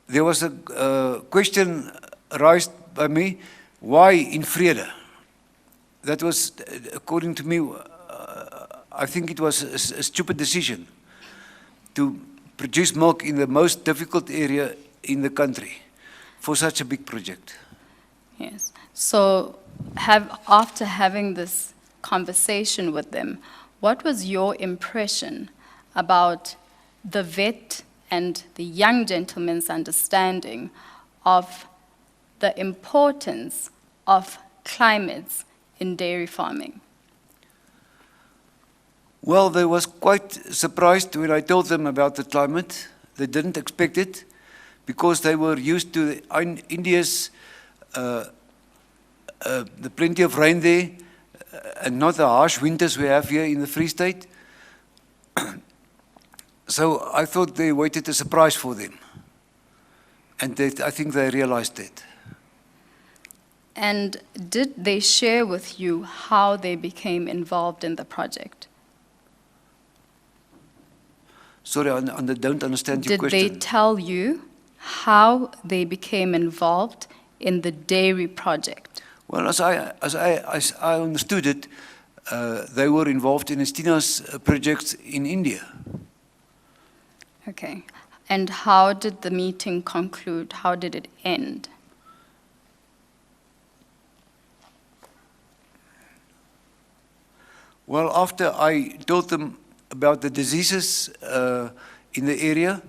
there was a question raised by me, why in Vrede? That was, according to me, I think it was a stupid decision to produce milk in the most difficult area in the country for such a big project. Yes. So after having this conversation with them, what was your impression about the vet and the young gentleman's understanding of the importance of climates in dairy farming? Well, they was quite surprised when I told them about the climate. They didn't expect it, because they were used to India's the plenty of rain there, and not the harsh winters we have here in the Free State. So I thought they waited a surprise for them, and I think they realized it. And did they share with you how they became involved in the project? Sorry, I don't understand your Did question. they tell you how they became involved in the dairy project? Well, as I understood it, they were involved in Esteana's projects in India. Okay. And how did the meeting conclude? How did it end? Well, after I told them about the diseases in the area,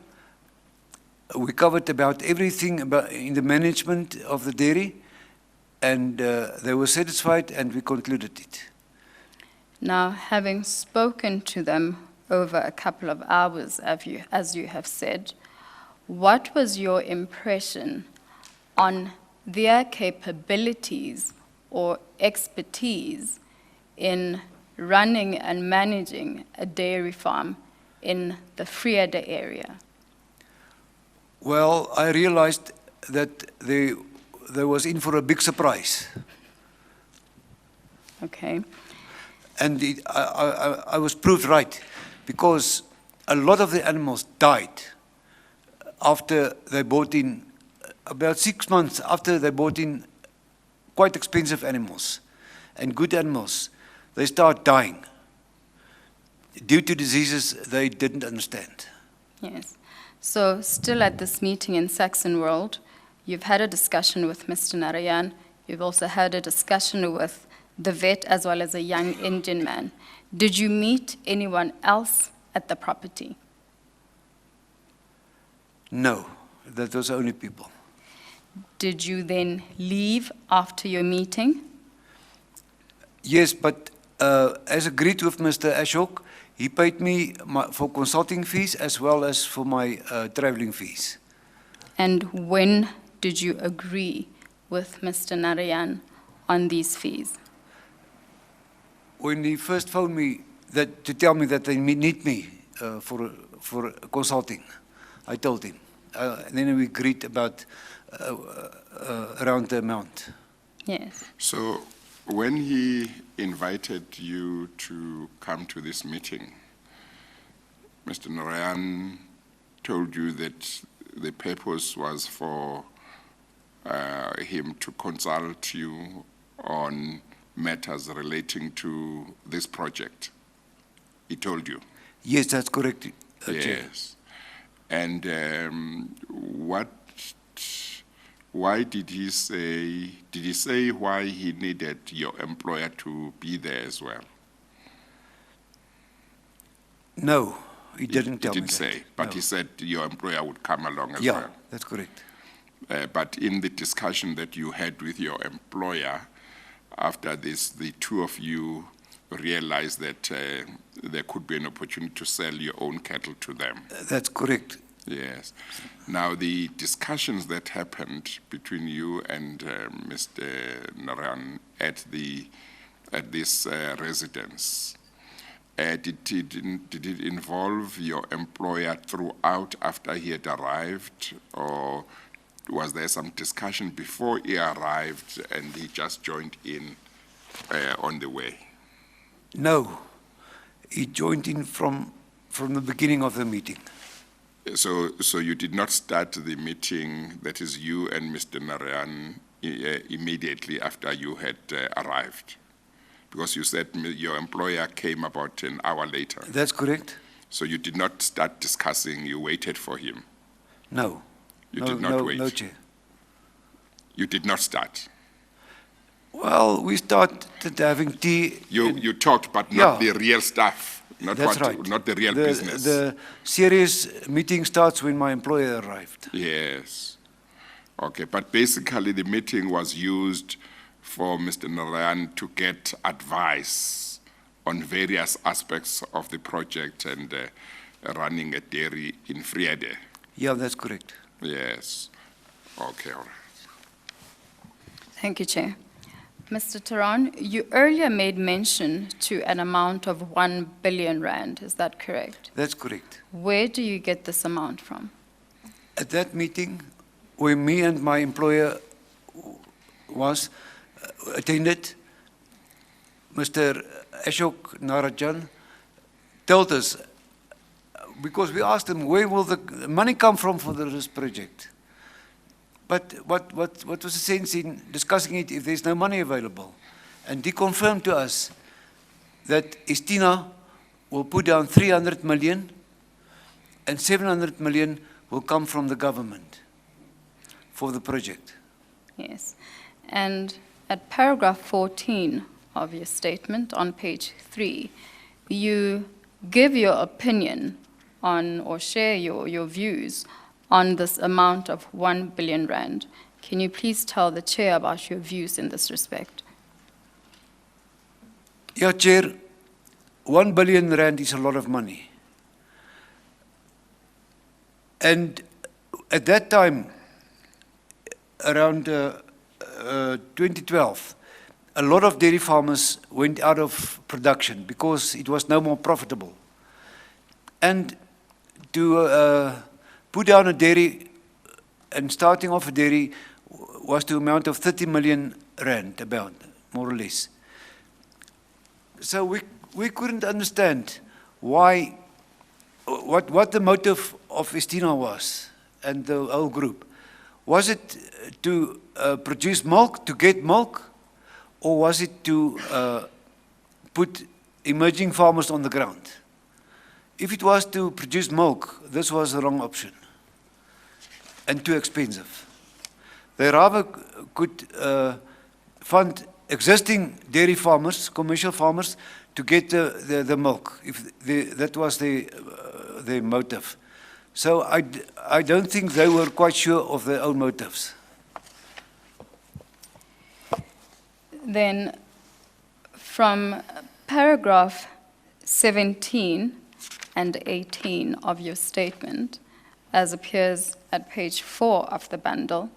we covered about everything about in the management of the dairy, and they were satisfied, and we concluded it. Now, having spoken to them over a couple of hours, as you have said, what was your impression on their capabilities or expertise in running and managing a dairy farm in the Vrede area? Well, I realized that they was in for a big surprise. Okay. And I was proved right, because a lot of the animals died after they bought in, about 6 months after they bought in quite expensive animals and good animals. They start dying due to diseases they didn't understand. Yes. So still at this meeting in Saxon World, you've had a discussion with Mr. Narayan. You've also had a discussion with the vet as well as a young Indian man. Did you meet anyone else at the property? No, that was only people. Did you then leave after your meeting? Yes, but as agreed with Mr. Ashok, he paid me for consulting fees as well as for my traveling fees. And when did you agree with Mr. Narayan on these fees? When he first phoned me to tell me that they need me for consulting, I told him. And then we agreed about around the amount. Yes. So when he invited you to come to this meeting, Mr. Narayan told you that the purpose was for him to consult you on matters relating to this project. He told you? Yes, that's correct, Chair. Yes. And why did he say why he needed your employer to be there as well? No, he didn't tell He me didn't that. say, but No. he said your employer would come along as Yeah, well. that's correct. But in the discussion that you had with your employer, after this, the two of you realized that there could be an opportunity to sell your own cattle to them. That's correct. Yes. Now, the discussions that happened between you and Mr. Naran at this residence, did it involve your employer throughout after he had arrived, or was there some discussion before he arrived and he just joined in on the way? No, he joined in from the beginning of the meeting. So you did not start the meeting, that is you and Mr. Narayan, immediately after you had arrived? Because you said your employer came about an hour later. That's correct? So you did not start discussing, you waited for him? No. You No, did not no, wait? No, Chair. You did not start? Well, we started having tea. You talked, but not Yeah. the real stuff, That's right. not the real business. The serious meeting starts when my employer arrived. Yes. Okay, but basically the meeting was used for Mr. Narayan to get advice on various aspects of the project and running a dairy in Friede. Yeah, that's correct. Yes. Okay, all right. Thank you, Chair. Mr. Taran, you earlier made mention to an amount of 1 billion rand, is that correct? That's correct. Where do you get this amount from? At that meeting, where me and my employer was attended, Mr. Ashok Narajan told us, because we asked him, where will the money come from for this project? But what was the sense in discussing it if there's no money available? And he confirmed to us that Esteana will put down 300 million and 700 million will come from the government for the project. Yes. And at paragraph 14 of your statement on page 3, you give your opinion on or share your views on this amount of 1 billion rand. Can you please tell the Chair about your views in this respect? Yeah, Chair, 1 billion rand is a lot of money. And at that time, around 2012, a lot of dairy farmers went out of production because it was no more profitable. And to put down a dairy and starting off a dairy was to amount of 30 million rand, about, more or less. So we couldn't understand why, what the motive of Esteana was and the whole group. Was it to produce milk, to get milk, or was it to put emerging farmers on the ground? If it was to produce milk, this was the wrong option and too expensive. They rather could fund existing dairy farmers, commercial farmers, to get the milk, if that was their motive. So I don't think they were quite sure of their own motives. Then, from paragraph 17 and 18 of your statement, as appears at page 4 of the bundle,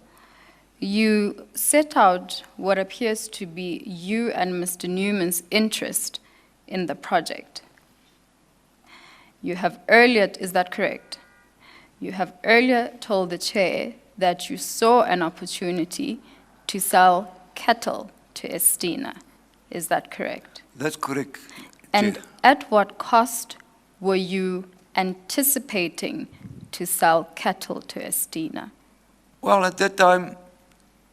you set out what appears to be you and Mr. Newman's interest in the project. You have earlier, is that correct? You have earlier told the Chair that you saw an opportunity to sell cattle to Esteana. Is that correct? That's correct, And Chair. at what cost were you anticipating to sell cattle to Esteana? Well, at that time,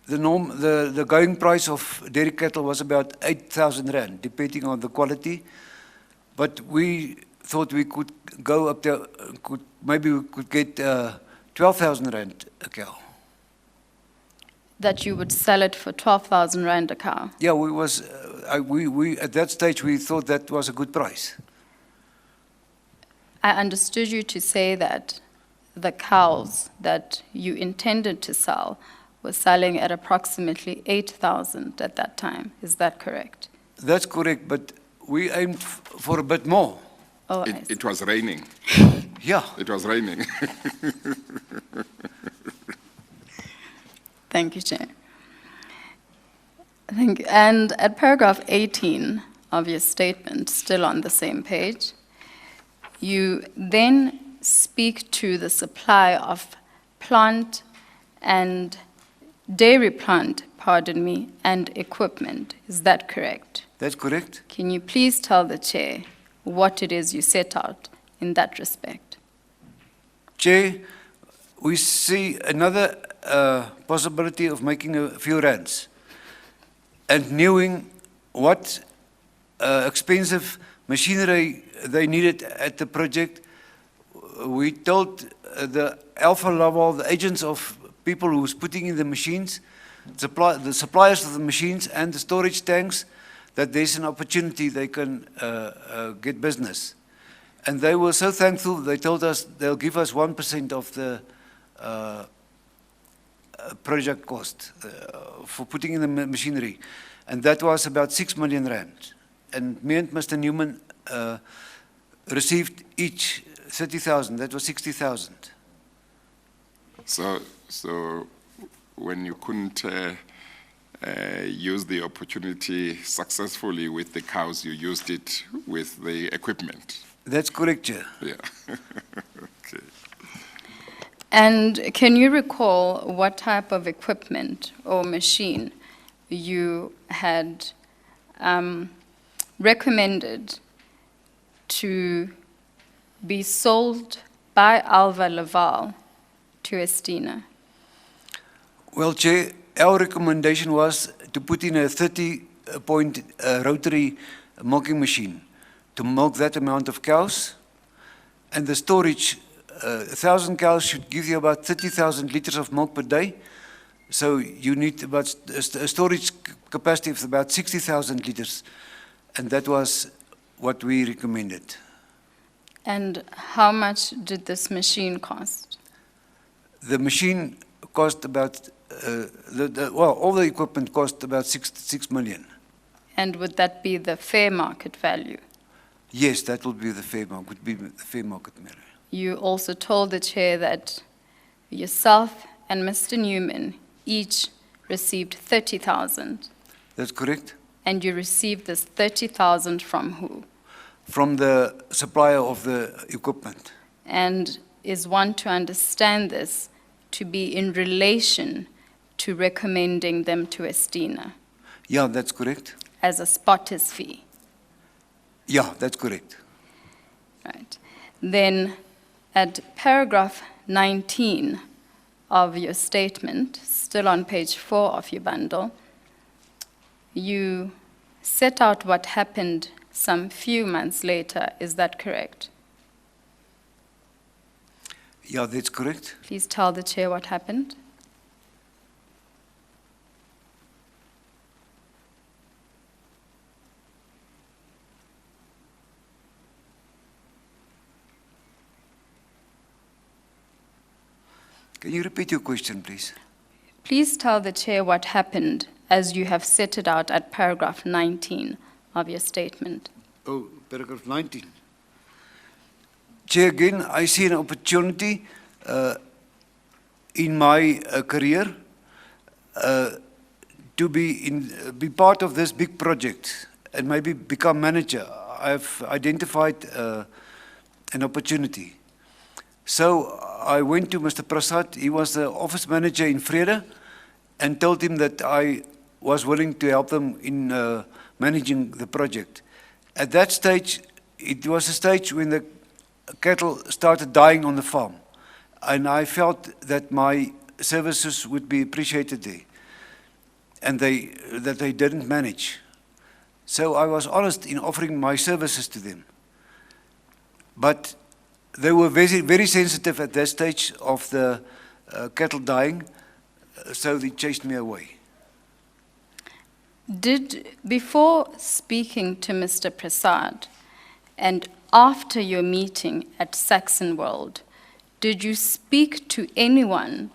the going price of dairy cattle was about 8,000 rand, depending on the quality. But we thought we could go up there, maybe we could get 12,000 rand a cow. That you would sell it for 12,000 rand a cow. Yeah, we at that stage we thought that was a good price. I understood you to say that the cows that you intended to sell were selling at approximately 8,000 at that time. Is that correct? That's correct, but we aimed for a bit more. Oh, I see. It was raining. Yeah. It was raining. Thank you, Chair. Thank you. And at paragraph 18 of your statement, still on the same page, you then speak to the supply of plant and dairy plant, pardon me, and equipment. Is that correct? That's correct. Can you please tell the Chair what it is you set out in that respect? Chair, we see another possibility of making a few rands. And knowing what expensive machinery they needed at the project, we told the alpha level, the agents of people who's putting in the machines, the suppliers of the machines and the storage tanks, that there's an opportunity they can get business. And they were so thankful, they told us they'll give us 1% of the project cost for putting in the machinery. And that was about 6 million rand. And me and Mr. Newman received each 30,000, that was 60,000. So when you couldn't use the opportunity successfully with the cows, you used it with the equipment. That's correct, Chair. Yeah. Okay. And can you recall what type of equipment or machine you had recommended to be sold by Alva Laval to Esteana? Well, Chair, our recommendation was to put in a 30-point rotary milking machine to milk that amount of cows. And the storage, 1,000 cows should give you about 30,000 liters of milk per day. So you need about a storage capacity of about 60,000 liters. And that was what we recommended. And how much did this machine cost? The machine cost about, all the equipment cost about 6 million. And would that be the fair market value? Yes, that would be the fair market value. You also told the Chair that yourself and Mr. Newman each received 30,000. That's correct. And you received this 30,000 from who? From the supplier of the equipment. And is one to understand this to be in relation to recommending them to Esteana Yeah, that's correct. as a spotters fee? Yeah, that's correct. Right. Then at paragraph 19 of your statement, still on page 4 of your bundle, you set out what happened some few months later. Is that correct? Yeah, that's correct. Please tell the Chair what happened. Can you repeat your question, please? Please tell the Chair what happened as you have set it out at paragraph 19 of your statement. Oh, paragraph 19. Chair, again, I see an opportunity in my career to be part of this big project and maybe become manager. I've identified an opportunity. So I went to Mr. Prasad, he was the office manager in Vrede, and told him that I was willing to help them in managing the project. At that stage, it was a stage when the cattle started dying on the farm, and I felt that my services would be appreciated there. and that they didn't manage. So I was honest in offering my services to them. But they were very, very sensitive at that stage of the cattle dying, so they chased me away. Before speaking to Mr. Prasad and after your meeting at Saxon World, did you speak to anyone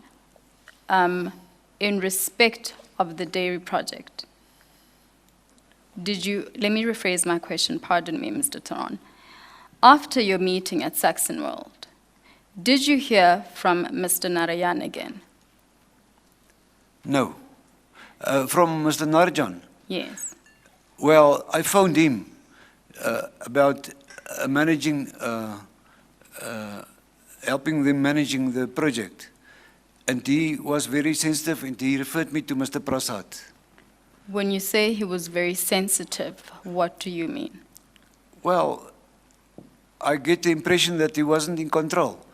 in respect of the dairy project? Let me rephrase my question, pardon me, Mr. Taron. After your meeting at Saxon World, did you hear from Mr. Narayan again? No. From Mr. Narajan? Yes. Well, I phoned him about managing, helping them managing the project. And he was very sensitive and he referred me to Mr. Prasad. When you say he was very sensitive, what do you mean? Well, I get the impression that he wasn't in control.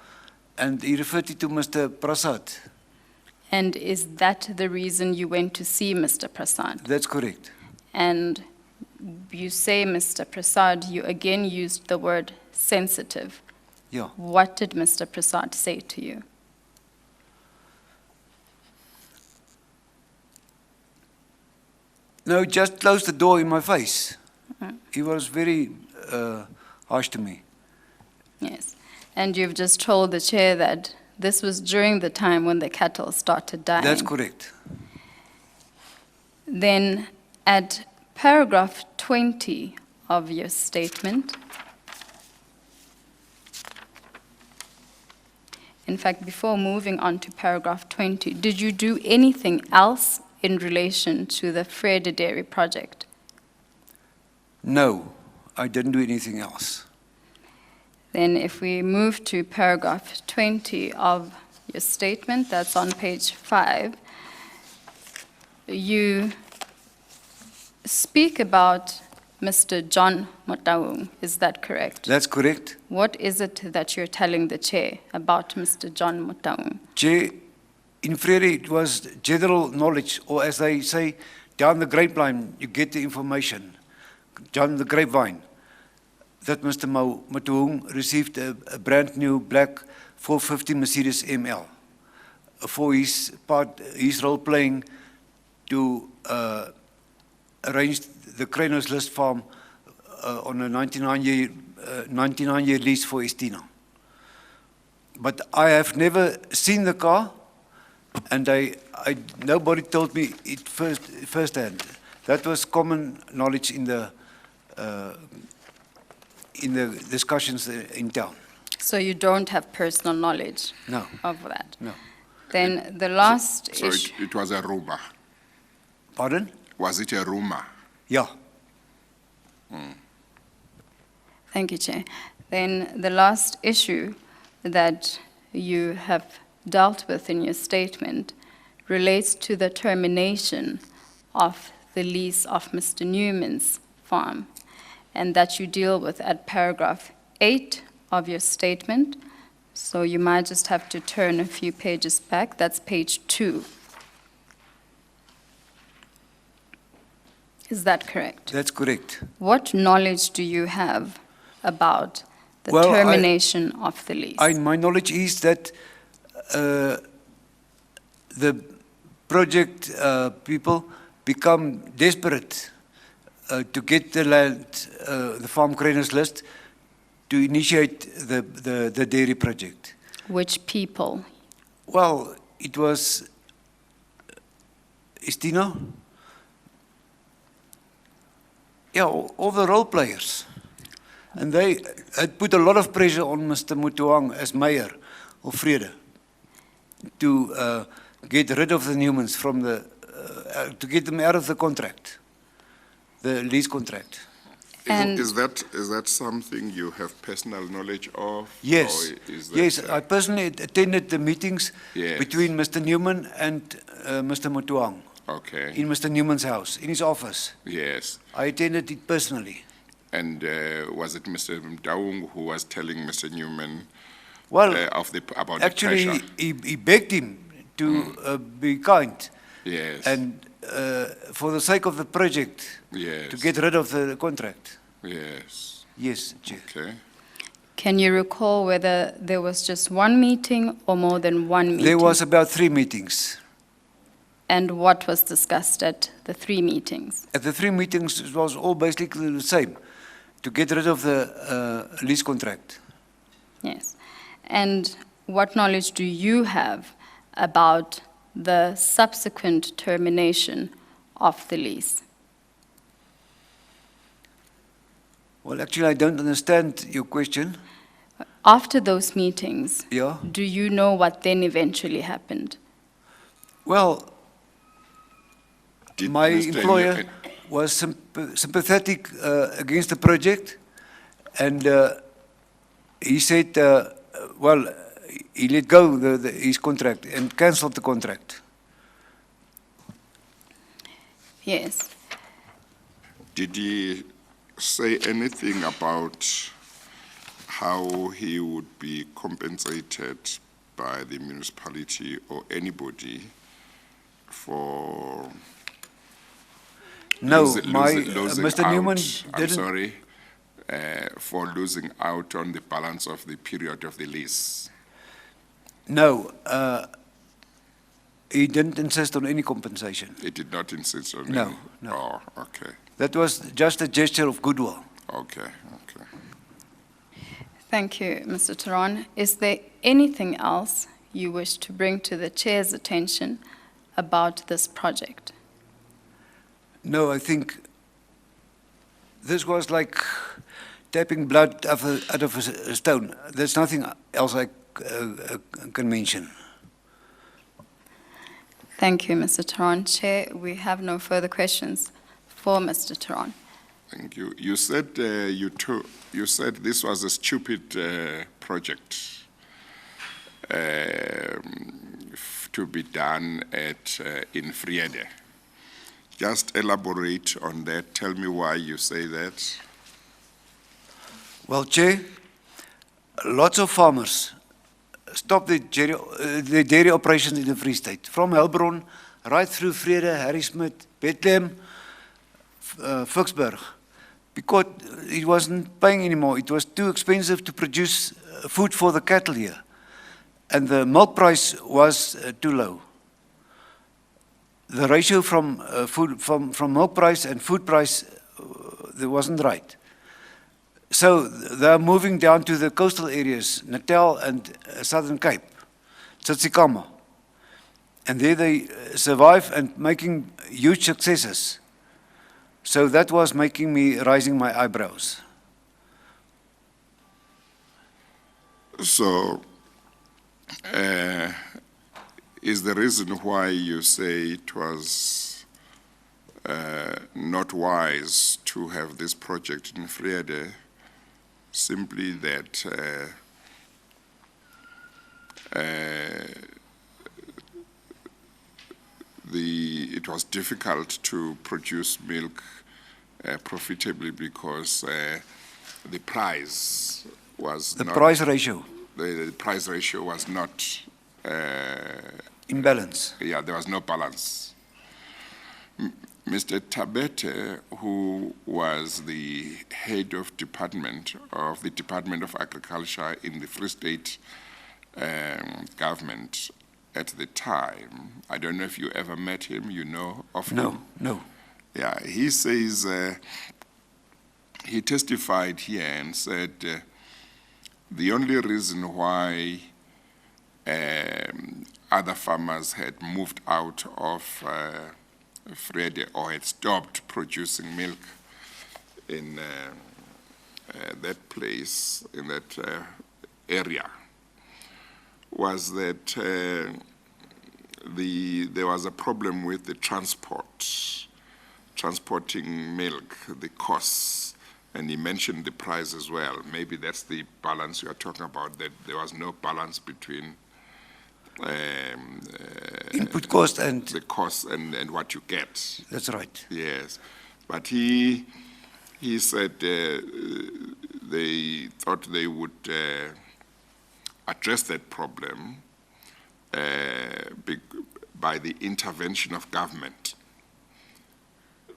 And he referred it to Mr. Prasad. And is that the reason you went to see Mr. Prasad? That's correct. And you say, Mr. Prasad, you again used the word sensitive. Yeah. What did Mr. Prasad say to you? No, just closed the door in my face. He was very harsh to me. Yes. And you've just told the chair that this was during the time when the cattle started dying. That's correct. Then at paragraph 20 of your statement, in fact, before moving on to paragraph 20, did you do anything else in relation to the Frede Dairy project? No, I didn't do anything else. Then if we move to paragraph 20 of your statement, that's on page 5, you speak about Mr. John Motaung, is that correct? That's correct. What is it that you're telling the chair about Mr. John Motaung? Chair, in Frede, it was general knowledge, or as they say, down the grapevine, you get the information. Down the grapevine, that Mr. Motaung received a brand new black 450 Mercedes ML for his role playing to arrange the Kranos List farm on a 99-year lease for Esteana. But I have never seen the car, and nobody told me it firsthand. That was common knowledge in the discussions in town. So you don't have personal knowledge No. of that? No. Then the last So issue. it was a rumor. Pardon? Was it a rumor? Yeah. Thank you, Chair. Then the last issue that you have dealt with in your statement relates to the termination of the lease of Mr. Newman's farm, and that you deal with at paragraph 8 of your statement. So you might just have to turn a few pages back. That's page 2. Is that correct? That's correct. What knowledge do you have about the Well, termination of the lease? My knowledge is that the project people become desperate to get the land, the farm creditors list, to initiate the dairy project. Which people? Well, it was Esteana. Yeah, all the role players. And they had put a lot of pressure on Mr. Motaung as mayor of Frede to get rid of the Newmans from to get them out of the contract, the lease contract. And- Is that something you have personal knowledge of? Yes, Or is that, yes. I personally attended the meetings Yes. between Mr. Newman and Mr. Motaung Okay, in Mr. Newman's house, in his office. yes. I attended it personally. And was it Mr. Motaung who was telling Mr. Newman Well, about actually, the pressure? he begged him to be kind. Yes. And for the sake of the project, Yes. to get rid of the contract. Yes. Yes, Chair. Okay. Can you recall whether there was just one meeting or more than one meeting? There was about 3 meetings. And what was discussed at the 3 meetings? At the 3 meetings, it was all basically the same, to get rid of the lease contract. Yes. And what knowledge do you have about the subsequent termination of the lease? Well, actually, I don't understand your question. After those meetings, Yeah. do you know what then eventually happened? Well, Did my Mr. employer Newton- was sympathetic against the project, and he said, well, he let go his contract and cancelled the contract. Yes. Did he say anything about how he would be compensated by the municipality or anybody for No, losing Mr. out, Newman I'm didn't. sorry, for losing out on the balance of the period of the lease? No, he didn't insist on any compensation. It did not insist on No, any? no. Oh, okay, That was just a gesture of goodwill. okay, okay. Thank you, Mr. Turan. Is there anything else you wish to bring to the chair's attention about this project? No, I think this was like tapping blood out of a stone. There's nothing else I can mention. Thank you, Mr. Turan. Chair, we have no further questions for Mr. Turan. Thank you. You said you said this was a stupid project to be done in Friede. Just elaborate on that. Tell me why you say that. Well, Chair, lots of farmers stopped the dairy operations in the Free State, from Helbron right through Vrede, Harrismith, Bethlehem, Vicksburg, because it wasn't paying anymore. It was too expensive to produce food for the cattle here, and the milk price was too low. The ratio from milk price and food price there wasn't right. So they're moving down to the coastal areas, Natal and Southern Cape, Tsitsikamma. And there they survive and making huge successes. So that was making me raising my eyebrows. So, is the reason why you say it was not wise to have this project in Friede simply that it was difficult to produce milk profitably because the price was The not, price ratio, the price ratio was not imbalance. yeah, there was no balance. Mr. Tabete, who was the head of the Department of Agriculture in the Free State government at the time, I don't know if you ever met him, you know of him? No. Yeah, he says, he testified here and said the only reason why other farmers had moved out of Friede or had stopped producing milk in that place, in that area, was that there was a problem with the transporting milk, the costs, and he mentioned the price as well. Maybe that's the balance you are talking about, that there was no balance between Input cost and, the cost and what you get. that's right. Yes, but he said they thought they would address that problem by the intervention of government.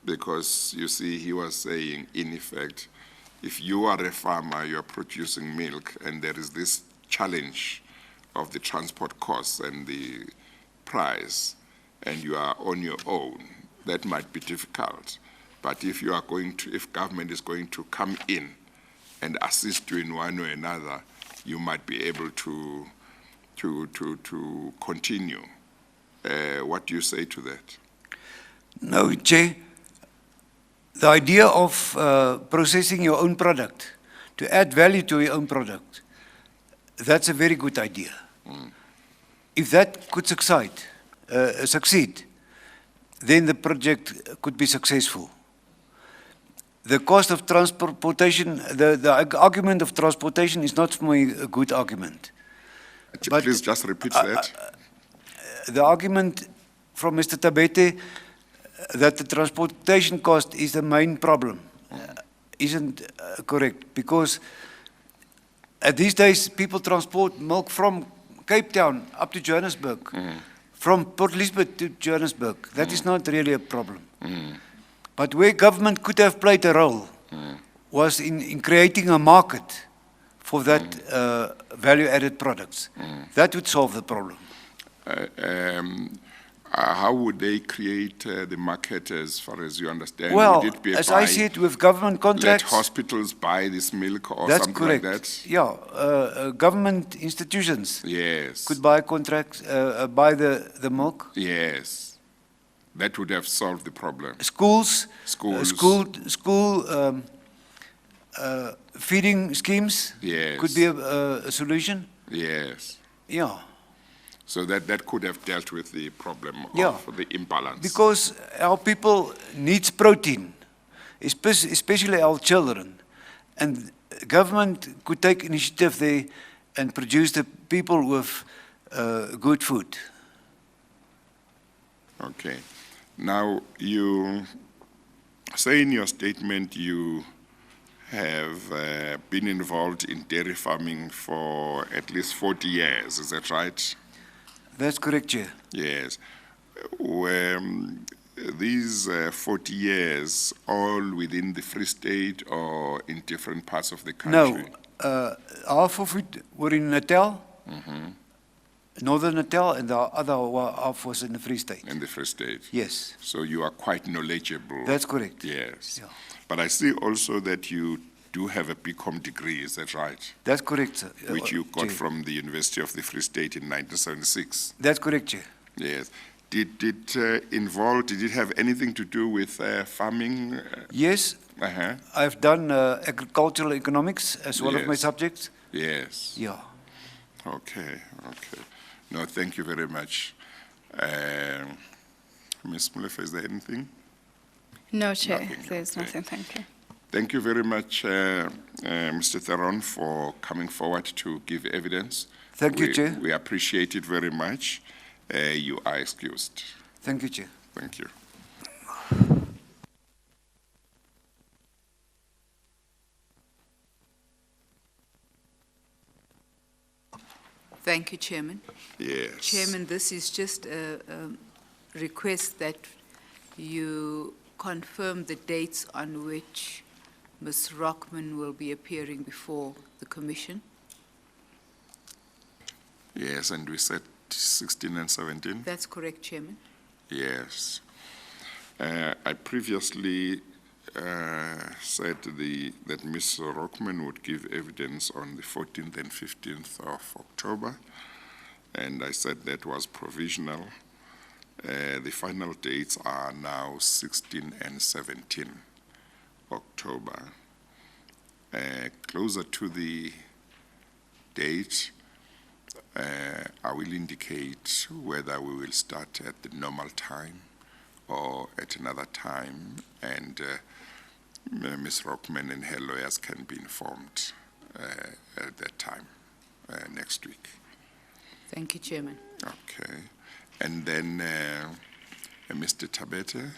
Because, you see, he was saying, in effect, if you are a farmer, you are producing milk, and there is this challenge of the transport costs and the price, and you are on your own, that might be difficult. But if you are going to, if government is going to come in and assist you in one way or another, you might be able to continue. What do you say to that? No, Chair, the idea of processing your own product, to add value to your own product, that's a very good idea. If that could succeed, then the project could be successful. The cost of transportation, the argument of transportation is not for me a good argument. But, please just repeat that. The argument from Mr. Tabete that the transportation cost is the main problem isn't correct, because these days people transport milk from Cape Town up to Johannesburg, from Port Elizabeth to Johannesburg. That is not really a problem. But where government could have played a role was in creating a market for that value-added products. That would solve the problem. How would they create the market, as far as you understand? Well, would it be as by I see it, with government contracts, let hospitals buy this milk or that's something correct. like that? Yeah, government institutions Yes. could buy contracts, buy the milk. Yes. That would have solved the problem. Schools, Schools. school feeding schemes Yes. could be a solution. Yes. Yeah, So that could have dealt with the problem Yeah. of the imbalance. because our people needs protein, especially our children, and government could take initiative there and produce the people with good food. Okay. Now, you say in your statement you have been involved in dairy farming for at least 40 years, is that right? That's correct, Chair. Yes. These 40 years, all within the Free State or in different parts of the country? No, half of it were in Natal, Northern Natal, and the other half was in the Free State. In the Free State? Yes, So you are quite knowledgeable? that's correct. Yes. Yeah. But I see also that you do have a BCom degree, is that right? That's correct, sir. Which you got Chair. from the University of the Free State in 1976. That's correct, Chair. Yes. Did it have anything to do with farming? Yes, Uh-huh. I've done agricultural economics as one of my Yes. subjects. Yes. Yeah. Okay, okay. No, thank you very much. Ms. Molefe, is there anything? No, Chair, Nothing, there's okay. nothing, thank you. Thank you very much, Mr. Theron, for coming forward to give evidence. Thank you, Chair. We appreciate it very much. You are excused. Thank you, Chair. Thank you. Thank you, Chairman. Yes. Chairman, this is just a request that you confirm the dates on which Ms. Rockman will be appearing before the Commission. Yes, and we said 16 and 17? That's correct, Chairman. Yes. I previously said that Ms. Rockman would give evidence on the 14th and 15th of October, and I said that was provisional. The final dates are now 16 and 17 October. Closer to the date, I will indicate whether we will start at the normal time or at another time, and Ms. Rockman and her lawyers can be informed at that time next week. Thank you, Chairman. Okay. And then Mr. Tabete?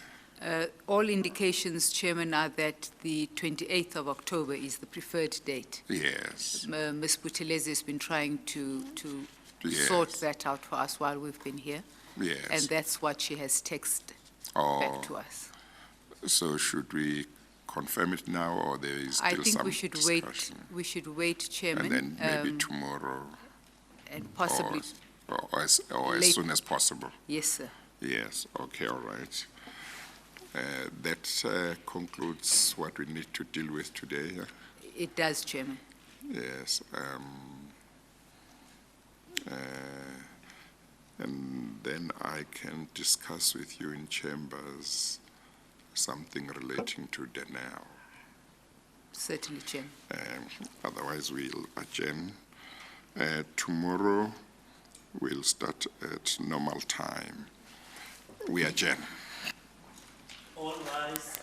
All indications, Chairman, are that the 28th of October is the preferred date. Yes. Ms. Buthelezi has been trying to Yes. sort that out for us while we've been here. And Yes. that's what she has texted Oh, back to us. so should we confirm it now, or there is I still think some we should discussion? wait, Chairman. And then maybe tomorrow, And possibly, or as late- soon as possible. yes, sir. Yes, okay, all right. That concludes what we need to deal with today. Yeah? It does, Chairman. Yes. And then I can discuss with you in chambers something relating to Denel. Certainly, Chairman. Otherwise, we'll adjourn. Tomorrow, we'll start at normal time. We adjourn. All rise.